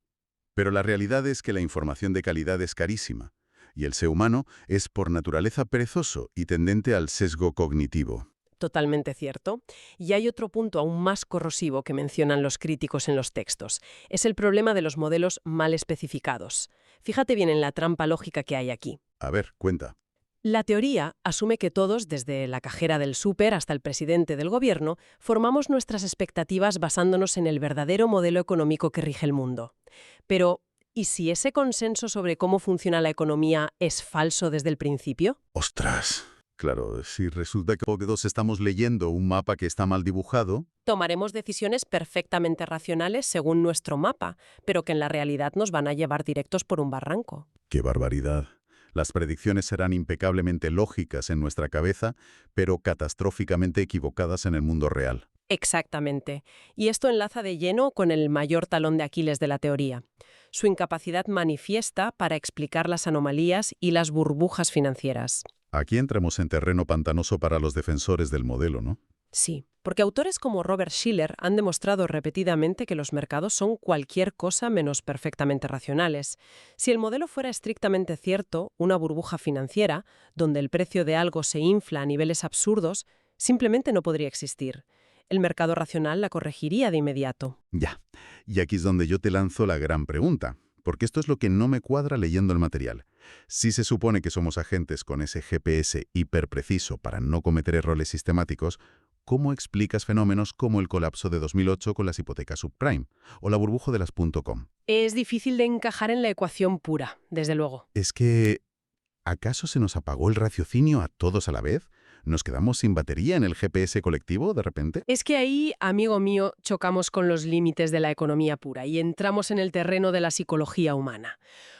Pero la realidad es que la información de calidad es carísima, y el ser humano es por naturaleza perezoso y tendente al sesgo cognitivo. Totalmente cierto. Y hay otro punto aún más corrosivo que mencionan los críticos en los textos. Es el problema de los modelos mal especificados. Fíjate bien en la trampa lógica que hay aquí. A ver, cuenta. La teoría asume que todos, desde la cajera del súper hasta el presidente del gobierno, formamos nuestras expectativas basándonos en el verdadero modelo económico que rige el mundo. Pero, ¿y si ese consenso sobre cómo funciona la economía es falso desde el principio? ¡Ostras! Claro, si resulta que todos estamos leyendo un mapa que está mal dibujado, Tomaremos decisiones perfectamente racionales según nuestro mapa, pero que en la realidad nos van a llevar directos por un barranco. ¡qué barbaridad! Las predicciones serán impecablemente lógicas en nuestra cabeza, pero catastróficamente equivocadas en el mundo real. Exactamente. Y esto enlaza de lleno con el mayor talón de Aquiles de la teoría. Su incapacidad manifiesta para explicar las anomalías y las burbujas financieras. Aquí entramos en terreno pantanoso para los defensores del modelo, ¿no? Sí, porque autores como Robert Shiller han demostrado repetidamente que los mercados son cualquier cosa menos perfectamente racionales. Si el modelo fuera estrictamente cierto, una burbuja financiera, donde el precio de algo se infla a niveles absurdos, simplemente no podría existir. El mercado racional la corregiría de inmediato. Ya. Y aquí es donde yo te lanzo la gran pregunta, porque esto es lo que no me cuadra leyendo el material. Si se supone que somos agentes con ese GPS hiperpreciso para no cometer errores sistemáticos, ¿cómo explicas fenómenos como el colapso de 2008 con las hipotecas subprime o la burbuja de las .com? Es difícil de encajar en la ecuación pura, desde luego. Es que, ¿acaso se nos apagó el raciocinio a todos a la vez? ¿Nos quedamos sin batería en el GPS colectivo de repente? Es que ahí, amigo mío, chocamos con los límites de la economía pura y entramos en el terreno de la psicología humana.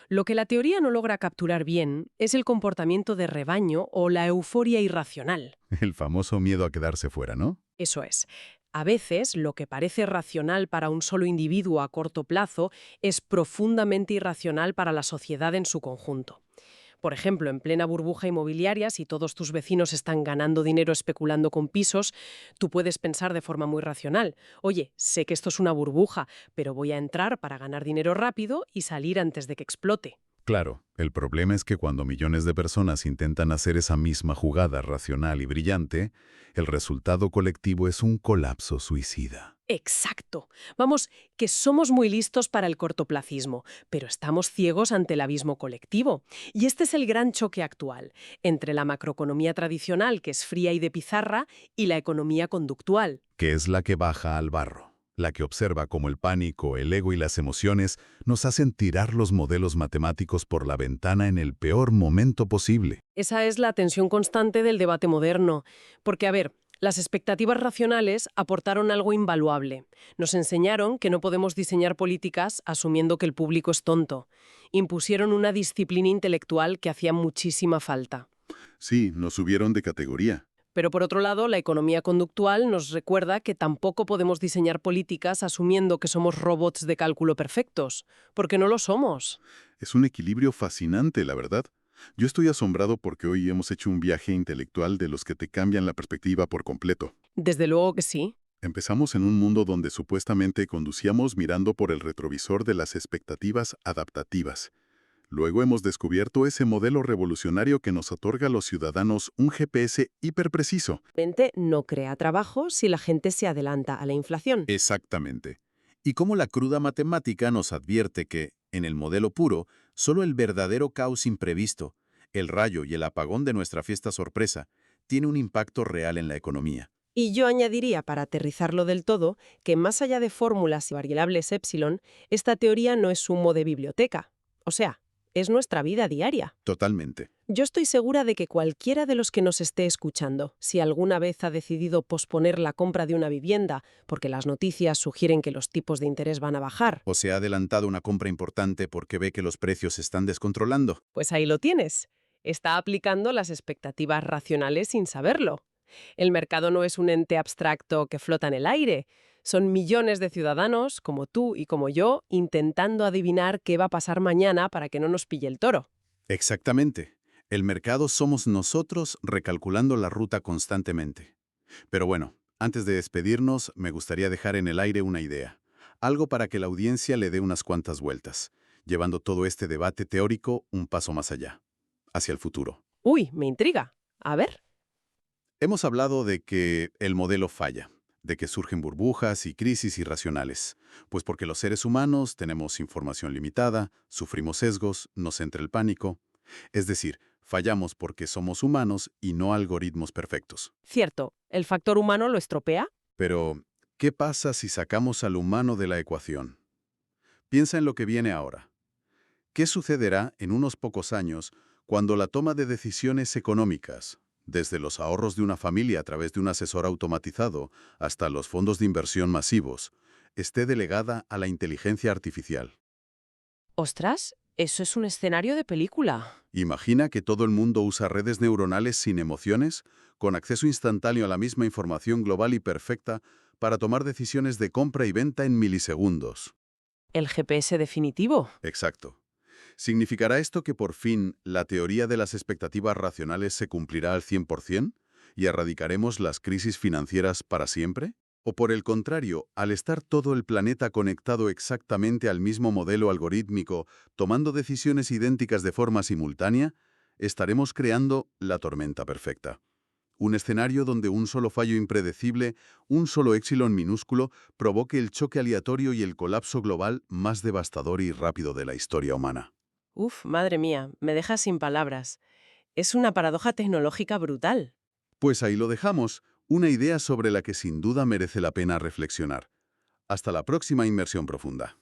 Lo que la teoría no logra capturar bien es el comportamiento de rebaño o la euforia irracional. El famoso miedo a quedarse fuera, ¿no? Eso es. A veces, lo que parece racional para un solo individuo a corto plazo es profundamente irracional para la sociedad en su conjunto. Por ejemplo, en plena burbuja inmobiliaria, si todos tus vecinos están ganando dinero especulando con pisos, tú puedes pensar de forma muy racional. Oye, sé que esto es una burbuja, pero voy a entrar para ganar dinero rápido y salir antes de que explote. Claro, el problema es que cuando millones de personas intentan hacer esa misma jugada racional y brillante, el resultado colectivo es un colapso suicida. Exacto. Vamos, que somos muy listos para el cortoplacismo, pero estamos ciegos ante el abismo colectivo. Y este es el gran choque actual, entre la macroeconomía tradicional, que es fría y de pizarra, y la economía conductual. Que es la que baja al barro, la que observa cómo el pánico, el ego y las emociones nos hacen tirar los modelos matemáticos por la ventana en el peor momento posible. Esa es la tensión constante del debate moderno. Porque, a ver, las expectativas racionales aportaron algo invaluable. Nos enseñaron que no podemos diseñar políticas asumiendo que el público es tonto. Impusieron una disciplina intelectual que hacía muchísima falta. Sí, nos subieron de categoría. Pero por otro lado, la economía conductual nos recuerda que tampoco podemos diseñar políticas asumiendo que somos robots de cálculo perfectos, porque no lo somos. Es un equilibrio fascinante, la verdad. Yo estoy asombrado porque hoy hemos hecho un viaje intelectual de los que te cambian la perspectiva por completo. Desde luego que sí. Empezamos en un mundo donde supuestamente conducíamos mirando por el retrovisor de las expectativas adaptativas. Luego hemos descubierto ese modelo revolucionario que nos otorga a los ciudadanos un GPS hiperpreciso. La mente no crea trabajo si la gente se adelanta a la inflación. Exactamente. Y cómo la cruda matemática nos advierte que, en el modelo puro, solo el verdadero caos imprevisto, el rayo y el apagón de nuestra fiesta sorpresa, tiene un impacto real en la economía. Y yo añadiría, para aterrizarlo del todo, que más allá de fórmulas y variables epsilon, esta teoría no es humo de biblioteca. O sea, es nuestra vida diaria. Totalmente. Yo estoy segura de que cualquiera de los que nos esté escuchando, si alguna vez ha decidido posponer la compra de una vivienda porque las noticias sugieren que los tipos de interés van a bajar, O se ha adelantado una compra importante porque ve que los precios se están descontrolando. pues ahí lo tienes. Está aplicando las expectativas racionales sin saberlo. El mercado no es un ente abstracto que flota en el aire. Son millones de ciudadanos, como tú y como yo, intentando adivinar qué va a pasar mañana para que no nos pille el toro. Exactamente. El mercado somos nosotros recalculando la ruta constantemente. Pero bueno, antes de despedirnos, me gustaría dejar en el aire una idea. Algo para que la audiencia le dé unas cuantas vueltas, llevando todo este debate teórico un paso más allá, hacia el futuro. Uy, me intriga. A ver. Hemos hablado de que el modelo falla, de que surgen burbujas y crisis irracionales, pues porque los seres humanos tenemos información limitada, sufrimos sesgos, nos entra el pánico. Es decir, fallamos porque somos humanos y no algoritmos perfectos. Cierto, ¿el factor humano lo estropea? Pero, ¿qué pasa si sacamos al humano de la ecuación? Piensa en lo que viene ahora. ¿Qué sucederá en unos pocos años cuando la toma de decisiones económicas, desde los ahorros de una familia a través de un asesor automatizado hasta los fondos de inversión masivos, esté delegada a la inteligencia artificial? Ostras, eso es un escenario de película. Imagina que todo el mundo usa redes neuronales sin emociones, con acceso instantáneo a la misma información global y perfecta para tomar decisiones de compra y venta en milisegundos. ¿El GPS definitivo? Exacto. ¿Significará esto que por fin la teoría de las expectativas racionales se cumplirá al 100% y erradicaremos las crisis financieras para siempre? ¿O por el contrario, al estar todo el planeta conectado exactamente al mismo modelo algorítmico, tomando decisiones idénticas de forma simultánea, estaremos creando la tormenta perfecta? Un escenario donde un solo fallo impredecible, un solo éxilon minúsculo, provoque el choque aleatorio y el colapso global más devastador y rápido de la historia humana. Uf, madre mía, me dejas sin palabras. Es una paradoja tecnológica brutal. Pues ahí lo dejamos, una idea sobre la que sin duda merece la pena reflexionar. Hasta la próxima inmersión profunda.